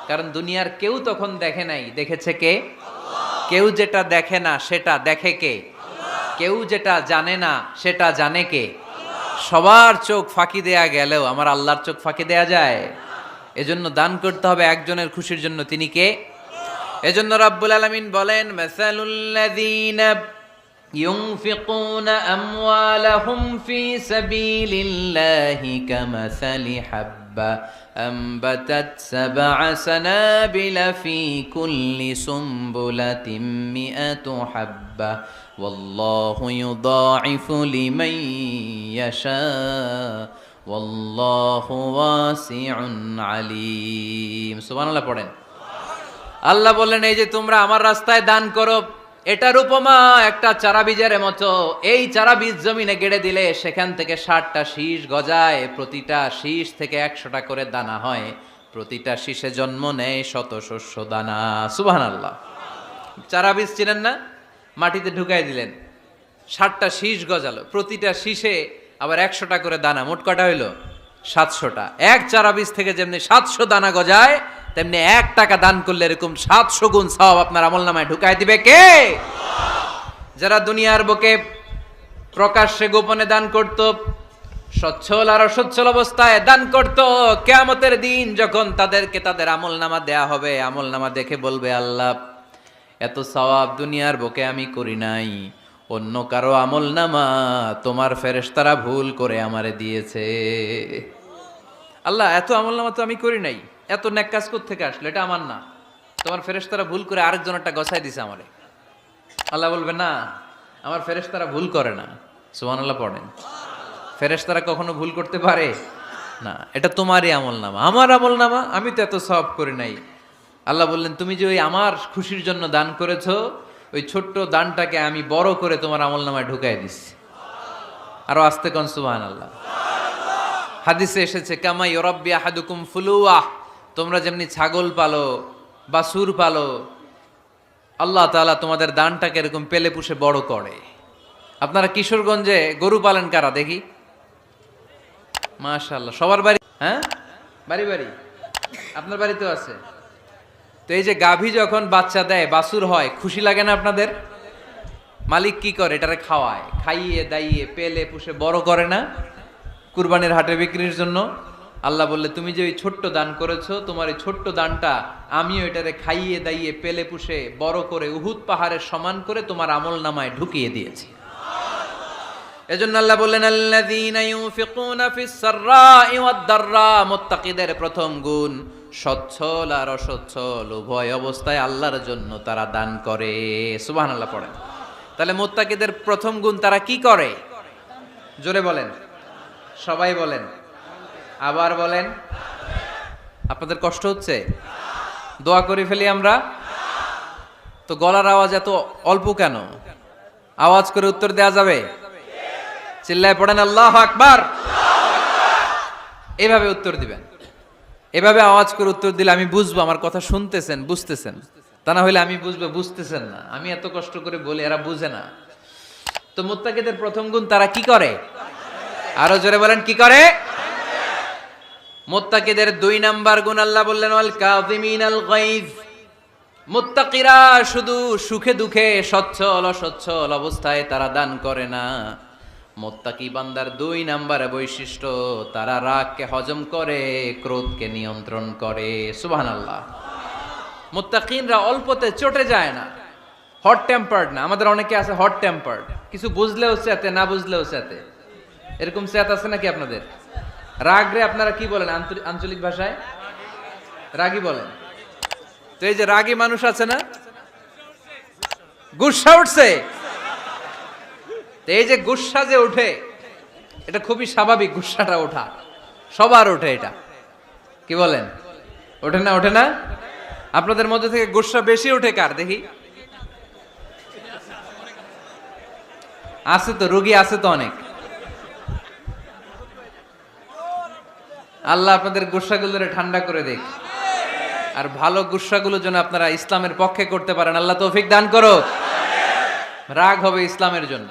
কারণ দুনিয়ার কেউ তখন দেখে নাই, দেখেছে কে? কেউ যেটা দেখে না সেটা দেখে কে? কেউ যেটা জানে না সেটা জানে কে? সবার চোখ ফাঁকি দেয়া গেলেও আমার আল্লাহর চোখ ফাঁকি দেয়া যায়? এজন্য দান করতে হবে একজনের খুশির জন্য, তিনি কে? এজন্য রাব্বুল আলামিন বলেন, মাসালুল্লাযীনা ইউনফিকুনা আমওয়ালাহুম ফি সাবিলিল্লাহি কামাসালি হাব্বা আম্বাতাত সাবআ সানাবিলা ফি কুল্লি সুমবুলাতিন মিআতু হাব্বা ওয়াল্লাহু ইউদাঈফু লিমান ইয়াশা ওয়াল্লাহু ওয়াসিউন আলীম। সুবহানাল্লাহ পড়েন। আল্লাহ বললেন, এই যে তোমরা আমার রাস্তায় দান করো, এটার উপমা একটা চারা বীজের মতো। এই চারা বীজ জমিনে গেড়ে দিলে সেখান থেকে 60টা শীষ গজায়, প্রতিটা শীষ থেকে 100টা করে দানা হয়, প্রতিটা শীষে জন্ম নেয় শত শস্য দানা। সুবহানাল্লাহ। চারা বীজ চিনেন না? মাটিতে ঢুকাই দিলেন, 60টা শীষ গজালো, প্রতিটা শীষে আবার 100টা করে দানা, মোট কটা হইলো? 700টা। এক চারা বীজ থেকে যেমনি 700 দানা গজায়, তেমনি 1 টাকা দান করলে এরকম 700 গুণ সওয়াব আপনার আমলনামায় ঢুকাই দিবে কে? যারা দুনিয়ার বুকে প্রকাশ্যে গোপনে দান করত, সচ্ছল আর অসচ্ছল অবস্থায় দান করত, কিয়ামতের দিন যখন তাদেরকে তাদের আমলনামা দেয়া হবে, আমলনামা দেখে বলবে, আল্লাহ এত সওয়াব দুনিয়ার বুকে আমি করি নাই, অন্য কারো আমলনামা তোমার ফেরেশতারা ভুল করে আমারে দিয়েছে। আল্লাহ এত আমলনামা তো আমি করি নাই, এত নেক কাজ কোত্থেকে আসলো, এটা আমার না, তোমার ফেরেশতারা ভুল করে আরেকজনেরটা গছাই দিছে আমারে। আল্লাহ বলবে, না, আমার ফেরেশতারা ভুল করে না। সুবহানাল্লাহ পড়েন। ফেরেশতারা কখনো ভুল করতে পারে না, এটা তোমারই আমলনামা, আমার আমলনামা, আমি তো এত সওয়াব করি নাই। আল্লাহ বললেন, তুমি যে ওই আমার খুশির জন্য দান করেছো, ওই ছোট্ট দানটাকে আমি বড় করে তোমার আমলনামায় ঢুকাই দিচ্ছি। আরো আস্তে কোন সুবহানাল্লাহ। হাদিসে এসেছে, কামা ইউরাব্বি আহাদুকুম ফুলুয়া, তোমরা যেমনি ছাগল পালো, বাছুর পালো, আল্লাহ তাআলা তোমাদের দানটাকে এরকম পেলে পুষে বড় করে। আপনারা কিশোরগঞ্জে গরু পালেন কারা দেখি? মাশাআল্লাহ, সবার বাড়ি? হ্যাঁ, বাড়ি বাড়ি। আপনার বাড়িতেও আছে। তো এই যে গাভী যখন বাচ্চা দেয়, বাছুর হয়, খুশি লাগে না আপনাদের? মালিক কি করে? এটারে খাওয়ায়, খাইয়ে দাইয়ে পেলে পুষে বড় করে না? কুরবানির হাটে বিক্রির জন্য। আল্লাহ বললে, তুমি যে ওই ছোট্ট দান করেছো, তোমার এই ছোট্ট দানটা আমিও এটারে খাইয়ে দাইয়ে পেলে পুষে বড় করে উহুদ পাহাড়ের সমান করে তোমার আমলনামায় ঢুকিয়ে দিয়েছি। এজন্য আল্লাহ বললেন, আল্লাযীনা ইউনফিকুনা ফিস সাররাই ওয়াদ দাররা, মুত্তাকিদের প্রথম গুণ সচ্ছল আর অসচ্ছল উভয় অবস্থায় আল্লাহর জন্য তারা দান করে। সুবহানাল্লাহ পড়েন। তাহলে মুত্তাকিদের প্রথম গুণ, তারা কি করে? জোরে বলেন, সবাই বলেন, আবার বলেন। আপনাদের কষ্ট হচ্ছে? দোয়া করে ফেলি আমরা তো। গলার আওয়াজ এত অল্প কেন? আওয়াজ করে উত্তর দেয়া যাবে? চিল্লায় পড়েন আল্লাহু আকবার। এভাবে উত্তর দিবেন, এভাবে আওয়াজ করে উত্তর দিলে আমি বুঝবো আমার কথা শুনতেছেন, বুঝতেছেন। তা না হলে আমি বুঝবো বুঝতেছেন না, আমি এত কষ্ট করে বলি, এরা বুঝে না। তো মুত্তাকিদের প্রথম গুণ, তারা কি করে? আরো জোরে বলেন, কি করে? মুত্তাকিদের 2 নাম্বার গুণ আল্লাহ বললেন, ওয়াল কাযিমিনাল গায়জ। মুত্তাকিরা শুধু সুখে দুঃখে, সচ্ছল অসচ্ছল অবস্থায় তারা দান করে না। মুত্তাকি বান্দার 2 নাম্বার বৈশিষ্ট্য, তারা রাগকে হজম করে, ক্রোধকে নিয়ন্ত্রণ করে। সুবহানাল্লাহ। মুত্তাকিনরা অল্পতে চটে যায় না, হট টেম্পার্ড না। আমাদের অনেকে আছে হট টেম্পার্ড, কিছু বুঝলেও চেতে, না বুঝলেও চেতে। এরকম চেত আছে নাকি আপনাদের? রাগ রে আপনারা কি বলেন আঞ্চলিক ভাষায়? রাগী বলেন। তো এই যে রাগী মানুষ আছে না, গুসা উঠছে, এই যে গুসা যে ওঠে, এটা খুবই স্বাভাবিক। গুসাটা ওঠা সবার ওঠে, এটা কি বলেন? ওঠে না? ওঠে না? আপনাদের মধ্যে থেকে গুসা বেশি ওঠে কার দেখি? আছে তো, রোগী আছে তো অনেক। আল্লাহ আপনাদের গুসাগুলোরে ঠান্ডা করে দেখ, আর ভালো গুসাগুলো যেন আপনারা ইসলামের পক্ষে করতে পারেন। আল্লাহ তৌফিক দান করো। রাগ হবে ইসলামের জন্য।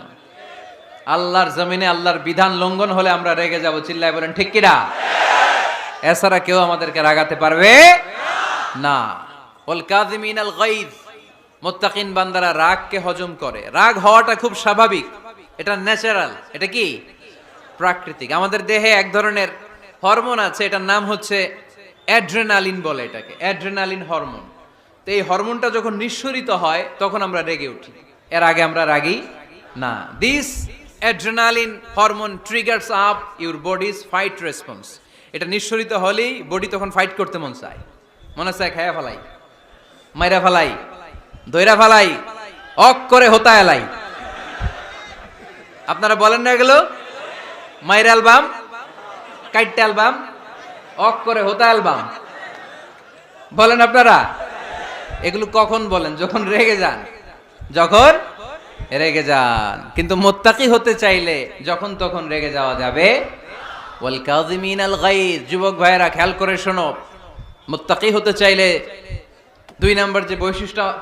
আল্লাহর জমিনে আল্লাহর বিধান লঙ্ঘন হলে আমরা রেগে যাব, চিল্লায় বলেন ঠিক কিনা? এছাড়া কেউ আমাদেরকে রাগাতে পারবে না। ওয়াল কাযিমিনাল গায়জ, মুত্তাকিন বান্দারা রাগকে হজম করে। রাগ হওয়াটা খুব স্বাভাবিক, এটা ন্যাচারাল, এটা কি প্রাকৃতিক। আমাদের দেহে এক ধরনের হরমোন আছে, এটার নাম হচ্ছে অ্যাড্রেনালিন বলে এটাকে, অ্যাড্রেনালিন হরমোন। তো এই হরমোনটা যখন নিঃসরিত হয় তখন আমরা রেগে উঠি, এর আগে আমরা রাগি না। This adrenaline hormone triggers up your bodies fight response. এটা নিঃসরিত হলেই বডি তখন ফাইট করতে মন চায়, মনে চায় খায়া ফেলাই, মাইরা ফেলাই, দইরা ফেলাই, অক করে হোতা এলাই। আপনারা বলেন না এগুলো? মাইরা অ্যালবাম, কাইটটা অ্যালবাম, অক করে হোতা অ্যালবাম বলেন আপনারা? এগুলো কখন বলেন? যখন রেগে যান, যখন রেগে যান। কিন্তু মুত্তাকি হতে চাইলে যখন তখন রেগে যাওয়া যাবে। ওয়াল কাযিমিনাল গায়জ, যুবক ভাইয়েরা খেয়াল করে শোনো, মুত্তাকি হতে চাইলে 2 নম্বর যে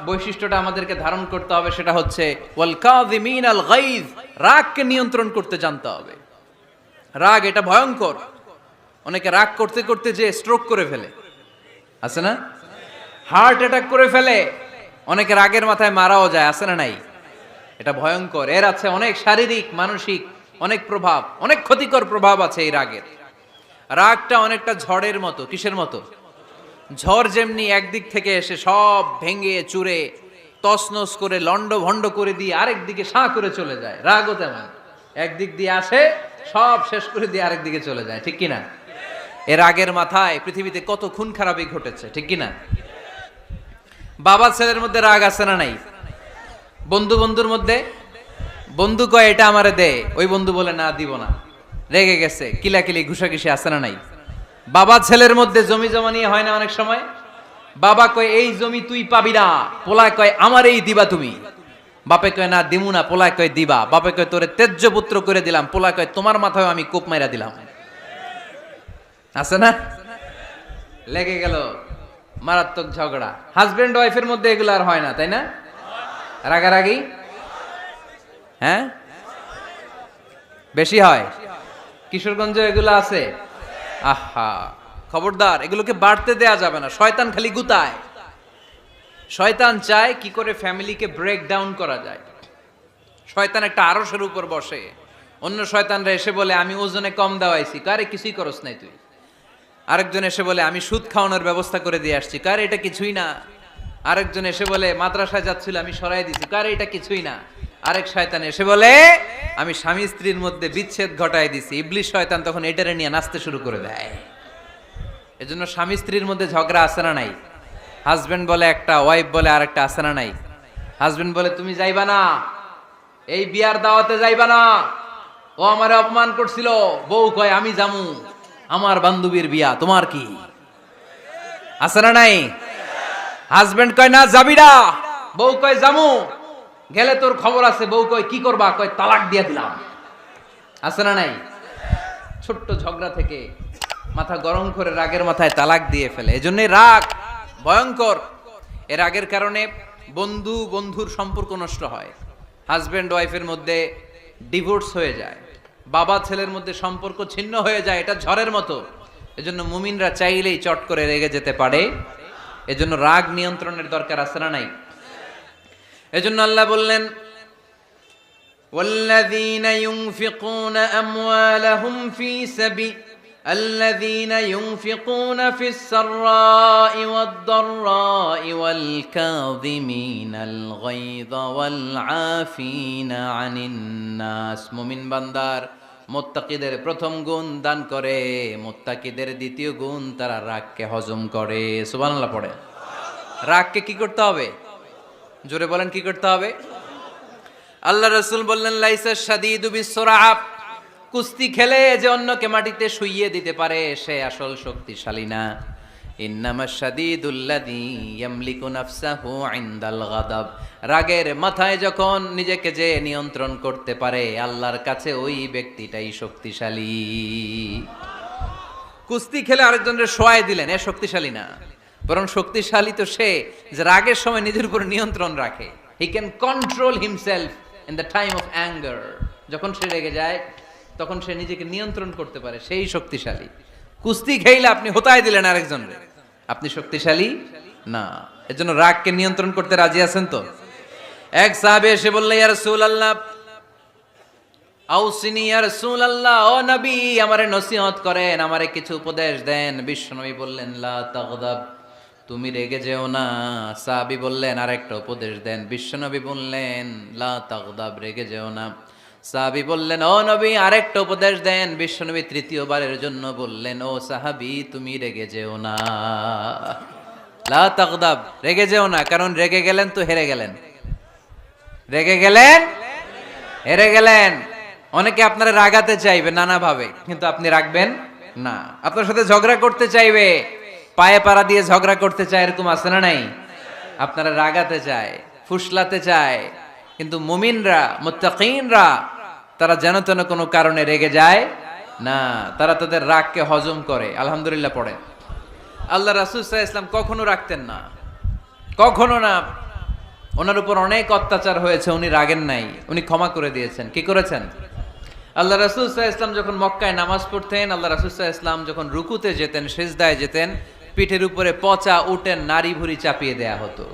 বৈশিষ্ট্যটা আমাদেরকে ধারণ করতে হবে সেটা হচ্ছে ওয়াল কাযিমিনাল গায়জ, রাগকে নিয়ন্ত্রণ করতে জানতে হবে। রাগ এটা ভয়ঙ্কর। অনেকে রাগ করতে করতে যে স্ট্রোক করে ফেলে, আছে না? হার্ট অ্যাটাক করে ফেলে। অনেকে রাগের মাথায় মারাও যায়, আছে না নাই? এটা ভয়ঙ্কর। এর আছে অনেক শারীরিক, মানসিক অনেক প্রভাব, অনেক ক্ষতিকর প্রভাব আছে এই রাগের। রাগটা অনেকটা ঝড়ের মতো। কিসের মতো? ঝড় যেমনি একদিক থেকে এসে সব ভেঙে চুরে তছনছ করে লন্ড ভন্ড করে দিয়ে আরেক দিকে সাঁ করে চলে যায়, রাগও তেমন একদিক দিয়ে আসে সব শেষ করে দিয়ে আরেক দিকে চলে যায়, ঠিক কিনা? এর রাগের মাথায় পৃথিবীতে কত খুন খারাপি ঘটেছে, ঠিক কিনা? বাবা ছেলের মধ্যে রাগ আছে না নাই? বন্ধু বন্ধুর মধ্যে, বন্ধু কয় এটা আমারে দে, ওই বন্ধু বলে না দিব না, রেগে গেছে, কিলাকিলি ঘুষাঘুষি আছে না নাই? বাবা ছেলের মধ্যে জমি জমা নিয়ে হয় না অনেক সময়? বাবা কয় এই জমি তুই পাবি না, পোলায় কয় আমার এই দিবা তুমি। বাপে কয় না দিমু না, পোলায় কয় দিবা। বাপে কয় তোরে তেজ্য পুত্র করে দিলাম, পোলায় কয় তোমার মাথায় আমি কোপ মাইরা দিলাম। আছে না? লেগে গেল, মারাত্মক ঝগড়া। হাজবেন্ড ওয়াইফের মধ্যে এগুলো আর হয় না, তাই না? রাগারাগি হ্যাঁ বেশি হয়। কিশোরগঞ্জে এগুলো আছে। আহা, খবরদার, এগুলোকে বাড়তে দেয়া যাবে না। শয়তান খালি গুতায়। শয়তান চায় কি করে ফ্যামিলিকে ব্রেক ডাউন করা যায়। শয়তান একটা আরশের উপর বসে, অন্য শয়তানরা এসে বলে আমি ওজনে কম দেওয়াইছি, কারে কিছুই করস নাই তুই। আরেকজন এসে বলে আমি সুদ খাওয়ানোর ব্যবস্থা করে দিয়ে আসছি, কারে এটা কিছুই না। আরেকজন এসে বলে মাদ্রাসায় যাচ্ছিল আমি সরাই দিছি, কারে এটা কিছুই না। আরেক শয়তান এসে বলে আমি স্বামী স্ত্রীর মধ্যে বিচ্ছেদ ঘটায় দিছি। ইবলিশ শয়তান তখন এটারে নিয়ে নাচতে শুরু করে দেয়। এজন্য স্বামী স্ত্রীর মধ্যে ঝগড়া আছে না নাই? হাজবেন্ড বলে একটা, ওয়াইফ বলে আরেকটা, আছে না নাই? হাজবেন্ড বলে তুমি যাইবা না, এই বিয়ার দাওয়াতে যাইবা না, ও আমারে অপমান করছিল। বউ কয় আমি জামু, আমার বান্ধবীর বিয়া, তোমার কি? আছে না নাই? হাজবেন্ড কয় না যাবি না, বউ কয় জামু, গেলে তোর খবর আছে। বউ কয় কি করবা? কয় তালাক দিয়ে দিলাম। আছে না নাই? ছোট্ট ঝগড়া থেকে মাথা গরম করে রাগের মাথায় তালাক দিয়ে ফেলে। এজন্যই রাগ ভয়ঙ্কর। এর রাগের কারণে বন্ধু বন্ধুর সম্পর্ক নষ্ট হয়, হাজবেন্ড ওয়াইফের মধ্যে ডিভোর্স হয়ে যায়, বাবা ছেলের মধ্যে সম্পর্ক ছিন্ন হয়ে যায়। এটা ঝড়ের মতো। এজন্য মুমিনরা চাইলেই চট করে রেগে যেতে পারে। এজন্য রাগ নিয়ন্ত্রণের দরকার আছে না নাই? এজন্য আল্লাহ বললেন والذين ينفقون أموالهم في سبيل الذين ينفقون في السراء والضراء والكاظمين الغيظ والعافين عن الناس। মুমিন বান্দার মুত্তাকিদের প্রথম গুণ দান করে, মুত্তাকিদের দ্বিতীয় গুণ তারা রাগকে হজম করে। সুবহানাল্লাহ পড়ে। রাগকে কি করতে হবে? জোরে বলেন কি করতে হবে? আল্লাহ রাসূল বললেন লাইসা শাদীদু বিসসুরআ, কুস্তি খেলে যে অন্যকে মাটিতে শুইয়ে দিতে পারে সে আসল শক্তিশালী না। ইন্নামাশ শাদীদুল্লাযী ইয়ামলিকু নাফসাহু ইনদাল গাদাব, রাগের মাথায় যখন নিজেকে যে নিয়ন্ত্রণ করতে পারে আল্লাহর কাছে ওই ব্যক্তিটাই শক্তিশালী। কুস্তি খেলে আরেকজনের শোয়ায় দিলেন, এ শক্তিশালী না, বরং শক্তিশালী তো সে যে রাগের সময় নিজের উপর নিয়ন্ত্রণ রাখে। He can control himself in the time of anger. যখন সে রেগে যায় তখন সে নিজেকে নিয়ন্ত্রণ করতে পারে, সেই শক্তিশালী। কুস্তি খেইলে আপনি হোতায় দিলেন আরেকজনরে, আপনি শক্তিশালী না। এজন্য রাগকে নিয়ন্ত্রণ করতে রাজি আছেন তো? এক সাহাবী এসে বললেন, ইয়া রাসূলুল্লাহ, আউসিনি ইয়া রাসূলুল্লাহ, ও নবী আমারে নসিহত করেন, আমারে কিছু উপদেশ দেন। বিশ্বনবী বললেন, লা তাগদাব, তুমি রেগে যেও না। সাহাবী বললেন, আরেকটা উপদেশ দেন। বিশ্বনবী বললেন, লা তাগদাব, রেগে যেও না। সাহাবী বললেন, ও নবী আরেকটা উপদেশ দেন। বিশ্বনবী তৃতীয়বারের জন্য বললেন, ও সাহাবী তুমি রেগে যেও না, লা তাগদাব, রেগে যেও না। কারণ রেগে গেলেন তো হেরে গেলেন, রেগে গেলেন হেরে গেলেন। অনেকে আপনারা রাগাতে চাইবে নানাভাবে, কিন্তু আপনি রাখবেন না। আপনার সাথে ঝগড়া করতে চাইবে, পায়ে পাড়া দিয়ে ঝগড়া করতে চায়, এরকম আছে না নাই? আপনারা রাগাতে চায়, ফুসলাতে চায়, কিন্তু মুমিনরা, মুত্তাকিনরা, তারা যেন তেন কোনো কারণে রেগে যায় না, তারা তাদের রাগকে হজম করে। আলহামদুলিল্লাহ পড়েন। আল্লাহ রাসূল সাল্লাল্লাহু আলাইহি ওয়াসাল্লাম কখনো রাখতেন না, কখনো না। ওনার উপর অনেক অত্যাচার হয়েছে, উনি রাগেন নাই, উনি ক্ষমা করে দিয়েছেন। কি করেছেন? আল্লাহ রাসূল সাল্লাল্লাহু আলাইহি ওয়াসাল্লাম যখন মক্কায় নামাজ পড়তেন, আল্লাহ রাসূল সাল্লাল্লাহু আলাইহি ওয়াসাল্লাম যখন রুকুতে যেতেন, সিজদায় যেতেন, পিঠের উপরে পচা উটের নাড়ি ভুঁড়ি চাপিয়ে দেয়া হতো।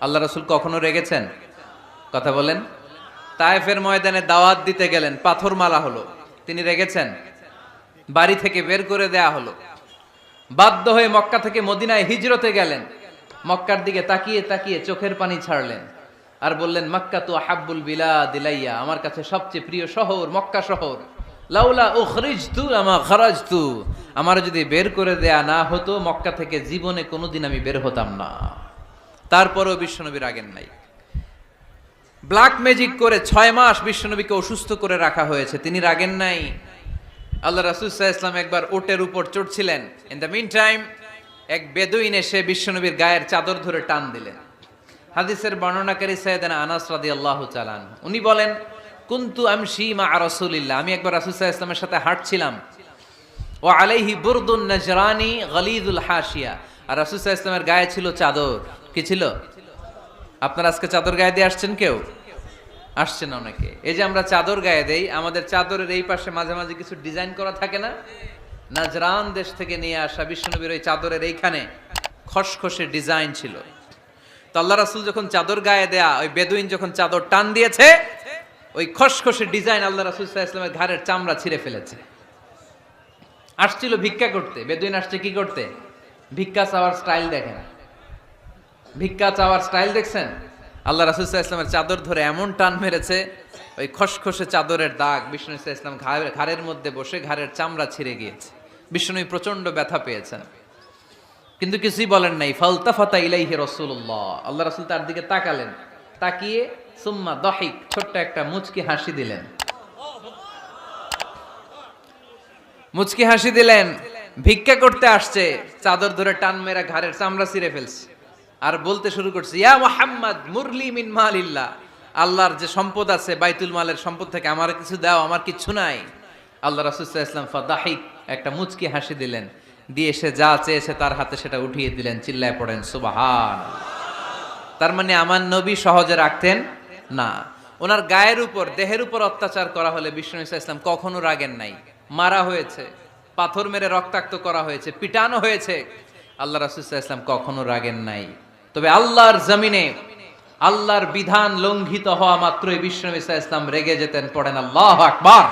আল্লাহ রাসূল কখনো রেগেছেন? কথা বলেন। তায়েফের ময়দানে দাওয়াত দিতে গেলেন, পাথর মারা হলো, তিনি রেগেছেন? বাড়ি থেকে বের করে দেয়া হলো, বাধ্য হয়ে মক্কা থেকে মদিনায় হিজরতে গেলেন। মক্কার দিকে তাকিয়ে তাকিয়ে চোখের পানি ছাড়লেন আর বললেন, মক্কা তু আহাব্বুল বিলাদ ইলাইয়া, আমার কাছে সবচেয়ে প্রিয় শহর মক্কা শহর। লাউলা উখরিজতু আমা খারাজতু, আমার যদি বের করে দেয়া না হতো মক্কা থেকে জীবনে কোনোদিন আমি বের হতাম না। তারপরেও বিশ্বনবী রাগেন নাই। ব্ল্যাক ম্যাজিক করে 6 মাস বিশ্বনবীকে অসুস্থ করে রাখা হয়েছে, তিনি রাগেন নাই। আল্লাহ রাসূল সাল্লাল্লাহু আলাইহি ওয়াসাল্লাম একবার উটের উপর চড়ছিলেন। ইন দ্য মিন টাইম এক বেদুইন এসে বিশ্বনবীর গায়ের চাদর ধরে টান দিলেন। হাদিসের বর্ণনাকারী সাইয়েদনা আনাস রাদিয়াল্লাহু তাআলা আনহু, উনি বলেন, কুনতু আমশি মা রাসূলিল্লাহ, আমি একবার রাসূল সাল্লাল্লাহু আলাইহি ওয়াসাল্লামের সাথে হাঁটছিলাম। ওয়া আলাইহি বুরদুন নাজরানি গলিযুল হাশিয়া, আর রাসূল সাল্লাল্লাহু আলাইহি ওয়াসাল্লামের গায়ে ছিল চাদর। কি ছিল? আপনারা আজকে চাদর গায়ে দিয়ে আসছেন? কেউ আসছেন? অনেকে। এই যে আমরা চাদর গায়ে দেই, আমাদের চাদরের এই পাশে মাঝে মাঝে কিছু ডিজাইন করা থাকে না? নাজরান দেশ থেকে নিয়ে আসা বিশ্বনবীর ওই চাদরের এইখানে খসখসে ডিজাইন ছিল। তো আল্লাহ রাসূল যখন চাদর গায়ে দেয়া, ওই বেদুইন যখন চাদর টান দিয়েছে, ওই খসখসে ডিজাইন আল্লাহ রাসূল সাল্লাল্লাহু আলাইহি ওয়াসাল্লামের ঘাড়ের চামড়া ছিঁড়ে ফেলেছে। আসছিল ভিক্ষা করতে, বেদুইন আসছে কি করতে? ভিক্ষা চাওয়ার স্টাইল দেখেন, ভিক্ষা চাওয়ার স্টাইল দেখছেন? আল্লাহ রাসূল সাল্লাল্লাহু আলাইহি ওয়াসাল্লামের চাদর ধরে এমন টান মেরেছে, ওই খসখসে চাদরের দাগ বিষ্ণু সাল্লাল্লাহু আলাইহি ওয়াসাল্লাম ঘাড়ের মধ্যে বসে ঘাড়ের চামড়া ছিঁড়ে গিয়েছে। বিষ্ণু প্রচন্ড ব্যথা পেয়েছেন, কিন্তু কিছুই বলেন নাই। ফালতাফাতা ইলাইহি রাসূলুল্লাহ, আল্লাহ রাসূল তার দিকে তাকালেন, তাকিয়ে সুম্মা দাহিক, ছোট্ট একটা মুচকি হাসি দিলেন। মুচকি হাসি দিলেন। ভিক্ষা করতে আসছে, চাদর ধরে টান মেরা ঘাড়ের চামড়া ছিঁড়ে ফেলছে, আর বলতে শুরু করছে, ইয়া মুহাম্মদ মুরলি মিন মালিল্লাহ, আল্লাহর যে সম্পদ আছে বাইতুল মালের সম্পদ থেকে আমার কিছু দাও, আমার কিছু নাই। আল্লাহ রাসূল সাল্লাল্লাহু আলাইহি ওয়াসাল্লাম ফাদাহিক, একটা মুচকি হাসি দিলেন, দিয়ে সে যা চেয়েছে তার হাতে সেটা উঠিয়ে দিলেন। চিল্লায় পড়েন সুবহানাল্লাহ। তার মানে আমার নবী সহজে রাখতেন না। ওনার গায়ের উপর, দেহের উপর অত্যাচার করা হলে বিষ্ণু সাল্লাল্লাহু আলাইহি ওয়াসাল্লাম কখনো রাগেন নাই। মারা হয়েছে, পাথর মেরে রক্তাক্ত করা হয়েছে, পিটানো হয়েছে, আল্লাহ রাসূল সাল্লাল্লাহু আলাইহি ওয়াসাল্লাম কখনো রাগেন নাই। তবে আল্লাহর জমিনে আল্লাহর বিধান লঙ্ঘিত হওয়া মাত্রই বিষ্ণু সাল্লাল্লাহু আলাইহি ওয়াসাল্লাম রেগে যেতেন। পড়েন আল্লাহু আকবার।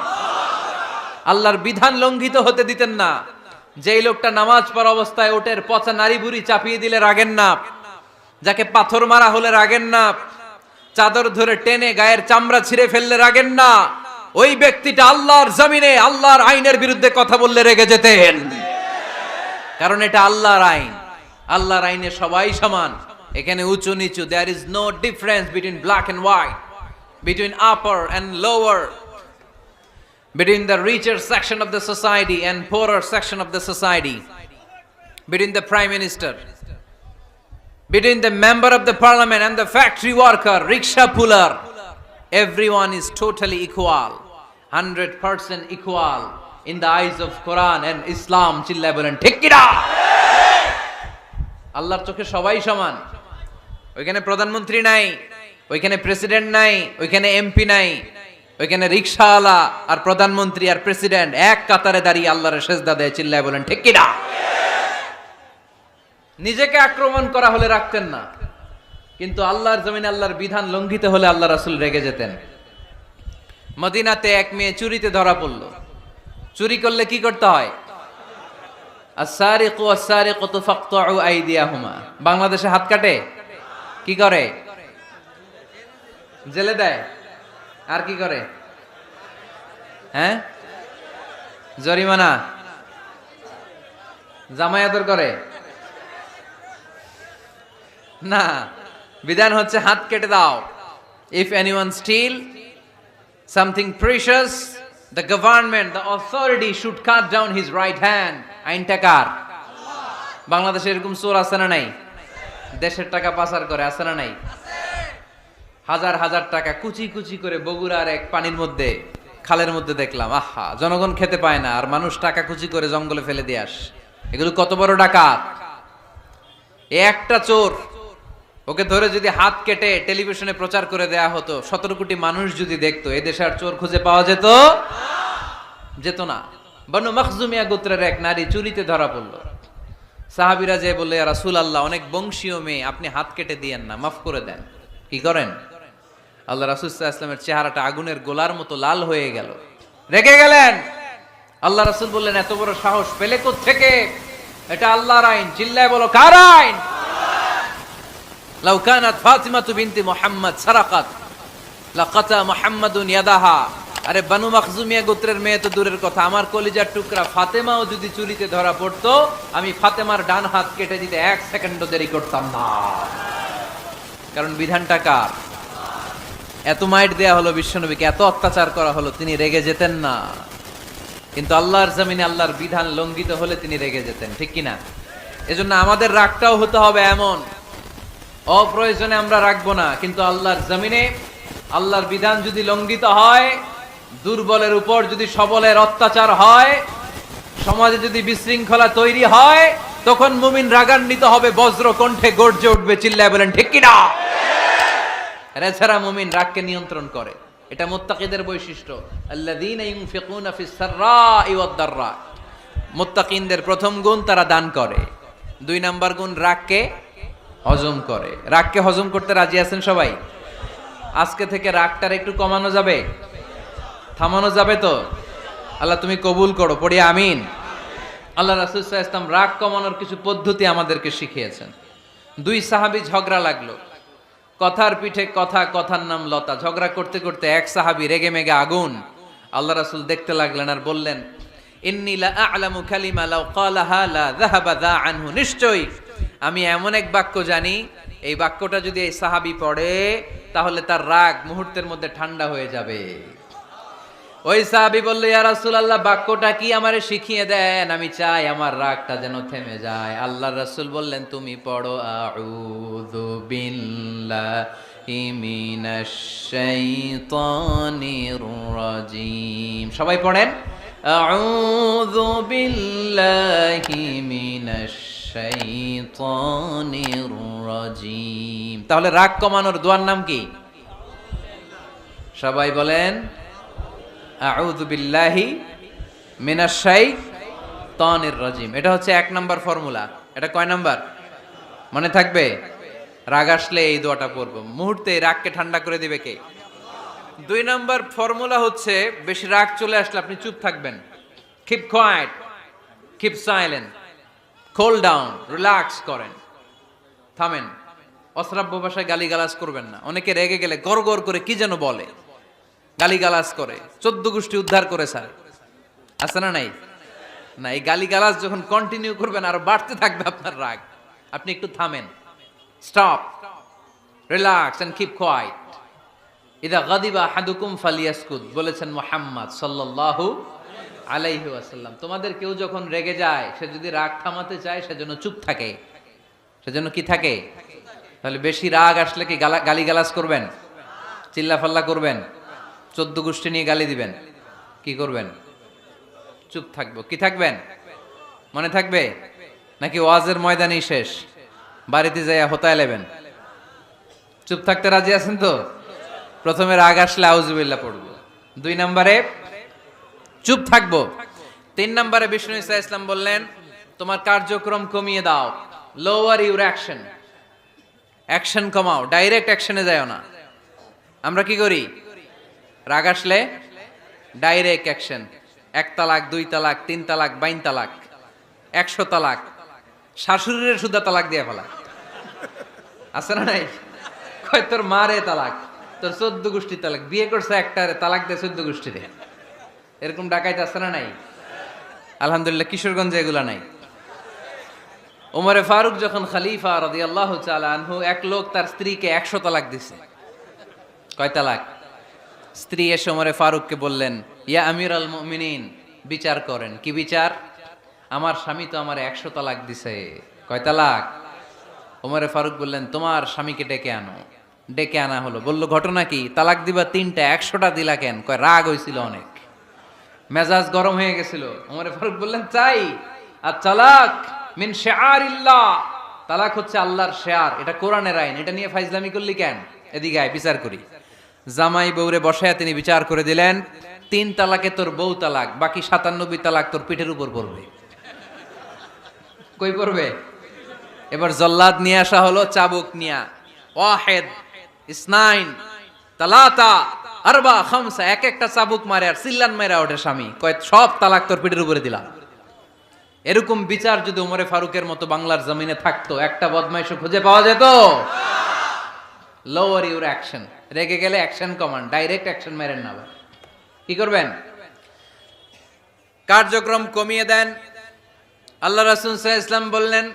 আল্লাহর বিধান লঙ্ঘিত হতে দিতেন না। যেই লোকটা নামাজ পড়া অবস্থায় ওটের পচা নারী বুড়ি চাপিয়ে দিলে রাগেন না, যাকে পাথর মারা হলে রাগেন না, চাদর ধরে টেনে গায়ের চামড়া ছিঁড়ে ফেললে রাগেন না, ওই ব্যক্তিটা আল্লাহর জমিনে আল্লাহর আইনের বিরুদ্ধে কথা বললে রেগে যেতেন। কারণ এটা আল্লাহর আইন, আল্লাহর আইনে সবাই সমান, এখানে উঁচু নিচু, there is no difference between black and white, between upper and lower, between the richer section of the society and poorer section of the society, between the prime minister, between the member of the parliament and the factory worker, rickshaw puller, everyone is totally equal, 100% equal in the eyes of Quran and Islam. চিল্লায় বলেন ঠিক কি না? আল্লাহর চোখে সবাই সমান। ওইখানে প্রধানমন্ত্রী নাই, ওইখানে প্রেসিডেন্ট নাই, ওইখানে এমপি নাই, ওইখানে রিকশাওয়ালা আর প্রধানমন্ত্রী আর প্রেসিডেন্ট এক কাতারে দাঁড়িয়ে আল্লাহর সেজদা দেয়, চিল্লায় বলেন ঠিক কিনা? নিজেকে আক্রমণ করা হলে রাখতেন না, কিন্তু আল্লাহর জমিনে আল্লাহর বিধান লঙ্ঘিত হলে আল্লাহ রাসূল রেগে যেতেন। মদিনাতে এক মেয়ে চুরিতে ধরা পড়ল। চুরি করলে কি করতে হয়? আস-সারিকু ওয়াস-সারিকাতু ফাকতাউ আইদিয়াহুমা। বাংলাদেশে হাত কাটে, কি করে? জেলে দেয়। আর কি করে? হ্যাঁ, জরিমানা, জামাই আদর করে না, বিধান হচ্ছে হাত কেটে দাও। If anyone steal something precious, the government, the authority should cut down his right hand. আইনটা কার? বাংলাদেশে এরকম চোর আছে না নাই? দেশের টাকা পাচার করে, আছে না নাই? হাজার হাজার টাকা কুচি কুচি করে বগুড়ার এক পানির মধ্যে, খালের মধ্যে দেখলাম। আহা, জনগণ খেতে পায় না আর মানুষ টাকা কুচি করে জঙ্গলে ফেলে দিয়ে আস। এগুলো কত বড় ডাকাত! একটা চোর, ওকে ধরে যদি হাত কেটে টেলিভিশনে প্রচার করে দেয়া হতো, 17 কোটি মানুষ যদি দেখতো, এই দেশে আর চোর খুঁজে পাওয়া যেত না। বনু মখজুমিয়া গোত্রের এক নারী চুরিতে ধরা পড়লো। সাহাবীরা যে বললে, ইয়া রাসূলুল্লাহ, অনেক বংশীয় মেয়ে, আপনি হাত কেটে দিয়েন না, মাফ করে দেন। কি করেন? আল্লাহ রাসূল সাল্লাল্লাহু আলাইহি ওয়াসাল্লামের চেহারাটা আগুনের গোলার মতো লাল হয়ে গেল, রেগে গেলেন। আল্লাহ রাসূল বললেন, এত বড় সাহস পেলে কোত্থেকে? এটা আল্লাহর আইন, চিল্লায় বলো কার আইন? লাউ কানাত ফাতিমাতু বিনতি মুহাম্মদ সারাকাত লাকাতা মুহাম্মাদুন ইয়াদাহা। আরে বনু মখজুমিয়া গোত্রের মেয়ে তো দূরের কথা, আমার কলিজার টুকরা ফাতেমাও যদি চুরিতে ধরা পড়তো, আমি ফাতেমার ডান হাত কেটে দিতে 1 সেকেন্ডও দেরি করতাম না। কারণ বিধানটা কার? এত মাইট দেয়া হলো বিশ্বনবীকে, এত অত্যাচার করা হলো, তিনি রেগে যেতেন না। কিন্তু আল্লাহর জমিনে আল্লাহর বিধান লঙ্ঘিত হলে তিনি রেগে যেতেন, ঠিক কিনা? এজন্য আমাদের রাগটাও হতে হবে এমন, অপ্রয়োজনে আমরা রাখবো না, কিন্তু আল্লাহর জমিনে আল্লাহর বিধান যদি লঙ্ঘিত হয়, দুর্বলের উপর যদি সবলের অত্যাচার হয়, সমাজে যদি বিশৃঙ্খলা তৈরি হয়, তখন মুমিন রাগান্বিত হবে, বজ্র কণ্ঠে গর্জে উঠবে, চিল্লায় বলেন ঠিক কিনা? এছাড়া মুমিন রাগকে নিয়ন্ত্রণ করে, এটা মুত্তাকিদের বৈশিষ্ট্য। আল্লাযীনা ইউনফিকুনা ফিস সাররাই ওয়াদ দাররা। মুত্তাকিনদের প্রথম গুণ, তারা দান করে। 2 নাম্বার গুণ, রাগকে হজম করে। রাগকে হজম করতে রাজি আছেন সবাই? আজকে থেকে রাগটার একটু কমানো যাবে, থামানো যাবে তো? আল্লাহ তুমি কবুল করো, পড়ি আমিন। আল্লাহ রাসূল সাল্লাল্লাহু আলাইহি ওয়াসাল্লাম রাগ কমানোর কিছু পদ্ধতি আমাদেরকে শিখিয়েছেন। 2 সাহাবী ঝগড়া লাগলো, কথার পিঠে কথা, কথার নাম লতা। ঝগড়া করতে করতে এক সাহাবী রেগে মেগে আগুন। আল্লাহ রাসূল দেখতে লাগলেন আর বললেন, ইন্নী লা আ'লামু কালিমা লাউ ক্বালাহা লা যাহাবা যা আনহু। নিশ্চয়ই আমি এমন এক বাক্য জানি, এই বাক্যটা যদি এই সাহাবী পড়ে, তাহলে তার রাগ মুহূর্তের মধ্যে ঠান্ডা হয়ে যাবে। ওই সাহাবী বলল, ইয়া রাসূলুল্লাহ, বাক্যটা কি আমারে শিখিয়ে দেন, আমি চাই আমার রাগটা যেন থেমে যায়। আল্লাহর রাসূল বললেন, তুমি পড়ো আউযু বিল্লাহি মিনাশ শাইতানির রাজীম। সবাই পড়েন, আউযু বিল্লাহি মিনাশ শাইতানির রাজীম। তাহলে রাগ কমানোর দোয়ার নাম কি? সবাই বলেন, আউযু বিল্লাহি মিনাশ শাইতানির রাজীম। এটা হচ্ছে 1 নাম্বার ফর্মুলা। এটা কয় নাম্বার মনে থাকবে? রাগ আসলে এই দোয়াটা পড়ব, মুহূর্তে রাগকে ঠান্ডা করে দিবে কে? 2 নাম্বার ফর্মুলা হচ্ছে, বেশি রাগ চলে আসলে আপনি চুপ থাকবেন। Keep quiet, keep silent, cool down, relax করেন, থামেন। অশ্রাব্য ভাষায় গালিগালাজ করবেন না। অনেকে রেগে গেলে গড় গড় করে কি যেন বলে, গালিগালাজ করে, 14 গোষ্ঠী উদ্ধার করে স্যার, আছে না নাই? না, এই গালিগালাজ যখন কন্টিনিউ করবেন আরো বাড়তে থাকবে আপনার রাগ। আপনি একটু থামেন, stop, relax and keep quiet. ইদা গাদিবা আহাদুকুম ফালিয়াসকুত, বলেছেন মুহাম্মদ সাল্লাল্লাহু আলাইহি ওয়াসাল্লাম। তোমাদের কেউ যখন রেগে যায়, সে যদি রাগ থামাতে চায়, সেজন্য চুপ থাকে। সেজন্য কি থাকে? তাহলে বেশি রাগ আসলে কি গালিগালাজ করবেন, চিল্লাফাল্লা করবেন, 14 গোষ্ঠী নিয়ে গালি দিবেন? কি করবেন? চুপ থাকবো। কি থাকবেন? মনে থাকবে নাকি ওয়াজের ময়দানেই শেষ, বাড়িতে যাইয়া হোতায় লেবেন? চুপ থাকতে রাজি আছেন তো? প্রথমে রাগ আসলে আউযুবিল্লাহ পড়বো, 2 নম্বরে চুপ থাকবো। 3 নম্বরে বিষ্ণু ঈসা ইসলাম বললেন তোমার কার্যক্রম কমিয়ে দাও, লোয়ার ইউর অ্যাকশন, অ্যাকশন কমাও, ডাইরেক্ট অ্যাকশনে যাও না। আমরা কি করি? রাগ আসলে ডাইরেক্ট অ্যাকশন, 1 তালাক 2 তালাক 3 তালাক 22 তালাক 100 তালাক, শাশুড়ির সুদ্ধা তালাক দিয়ে ফেলা আছে না নাই? কয় তোর মারে তালাক, তোর 14 গোষ্ঠী তালাক, বিয়ে করছে একটারে তালাক দিয়ে 14 গোষ্ঠীরে, এরকম ডাকাইতে আছে না নাই? আলহামদুলিল্লাহ কিশোরগঞ্জে এগুলা নাই। ওমরে ফারুক যখন খলিফা রাদিয়াল্লাহু তাআলা আনহু, এক লোক তার স্ত্রীকে 100 তালাক দিছে। কয় তালাক? স্ত্রী এসে ওমরে ফারুককে বললেন, ইয়া আমিরাল মুমিনিন, বিচার করেন। কি বিচার? আমার স্বামী তো আমার 100 তালাক দিছে। কয় তালাক? ওমরে ফারুক বললেন, তোমার স্বামীকে ডেকে আনো। ডেকে আনা হলো। বলল, ঘটনা কি? তালাক দিবা 3টা, 100টা দিলা কেন? কয় রাগ হয়েছিল অনেক, মেজাজ গরম হয়ে গেছিল। ওমরে ফারুক বললেন, চাই আর তালাক মিন শিআরিল্লাহ, তালাক হচ্ছে আল্লাহর শিআর, এটা কোরআনের আইন, এটা নিয়ে ফাইজলামি করলি কেন? এদিকে আয়, বিচার করি। জামাই বউরে বসায়া তিনি বিচার করে দিলেন, 3 তালাকে তোর বউ তালাক, বাকি 97 তালাক তোর পিঠের উপর পড়বে। কই পড়বে? এবার জল্লাদ নিয়ে আসা হলো, চাবুক নিয়া, ওয়াহিদ ইসনাইন তালাতা আরবা খামসা, এক একটা চাবুক মারে আর সিল্লান মেরা ওঠে স্বামী, কয় সব তালাক তোর পিঠের উপরে দিলাম। এরকম বিচার যদি ওমরে ফারুকের মতো বাংলার জমিনে থাকতো, একটা বদমাইশও খুঁজে পাওয়া যেত? লোয়ার ইউর অ্যাকশন, রেগে গেলে অ্যাকশন কমান্ড, ডাইরেক্ট অ্যাকশন মেরেন না। কি করবেন? কার্যক্রম কমিয়ে দেন। আল্লাহ রাসূল সাল্লাল্লাহু আলাইহি ওয়াসাল্লাম বললেন,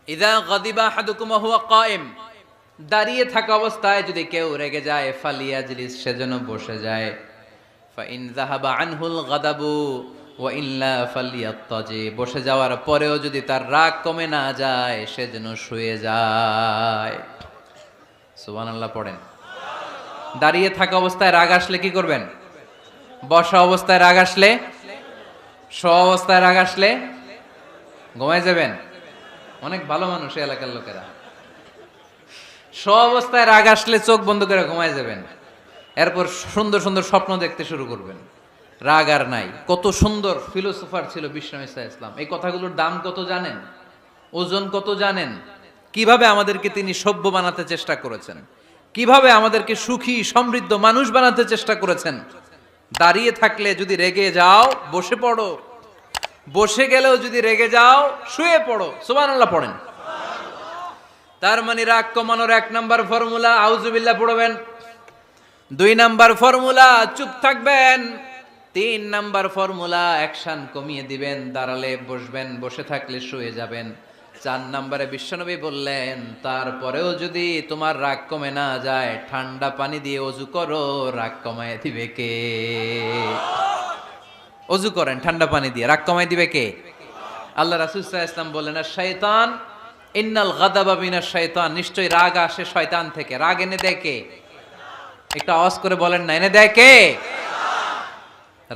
ইযা গাদিবা আহাদুকুম ওয়া হুয়া কায়েম, দাঁড়িয়ে থাকা অবস্থায় যদি কেউ রেগে যায়, ফালিয়াজলিস, সেজন্য বসে যায়। ফা ইন যাহাবা আনহুল গাদাবু ওয়া ইল্লা ফালিয়াত্তাজি, বসে যাওয়ার পরেও যদি তার রাগ কমে না যায়, সেজন্য শুয়ে যায়। সুবহানাল্লাহ পড়েন। দাঁড়িয়ে থাকা অবস্থায় রাগ আসলে কি করবেন? বসা অবস্থায় রাগ আসলে, শোয়া অবস্থায় রাগ আসলে ঘুমায় যাবেন। অনেক ভালো মানুষ এই এলাকার লোকেরা। শোয়া অবস্থায় রাগ আসলে চোখ বন্ধ করে ঘুমায় যাবেন, এরপর সুন্দর সুন্দর স্বপ্ন দেখতে শুরু করবেন। রাগ আর নাই। কত সুন্দর ফিলোসোফার ছিল বিষ্ণু ঈসা ইসলাম। এই কথাগুলোর দাম কত জানেন? ওজন কত জানেন? কিভাবে আমাদেরকে তিনি সভ্য বানাতে চেষ্টা করেছেন, কিভাবে আমাদেরকে সুখী সমৃদ্ধ মানুষ বানাতে চেষ্টা করেছেন। দাঁড়িয়ে থাকলে যদি রেগে যাও, বসে পড়ো। বসে গেলেও যদি রেগে যাও, শুয়ে পড়ো। সুবহানাল্লাহ পড়েন। তার মানে রাগ কমানোর 1 নাম্বার ফর্মুলা আউযুবিল্লাহ পড়বেন, 2 নাম্বার ফর্মুলা চুপ থাকবেন, 3 নাম্বার ফর্মুলা অ্যাকশন কমিয়ে দিবেন, দাঁড়ালে বসবেন, বসে থাকলে শুয়ে যাবেন। 4 নাম্বারে বিশ্বনবী বললেন, তারপরেও যদি তোমার রাগ কমে না যায়, ঠান্ডা পানি দিয়ে ওযু করো, রাগ কমায় দিবে কে? ওযু করেন ঠান্ডা পানি দিয়ে, রাগ কমায় দিবে কে? আল্লাহ রাসূল সাল্লাল্লাহু আলাইহি ওয়াসাল্লাম বললেন, আর শয়তান ইন্নাল গাদাবা মিনাশ শয়তান, নিশ্চয়ই রাগ আসে শয়তান থেকে। রাগ এনে দেয় কে? একটু আওয়াজ করে বলেন না, এনে দেয় কে?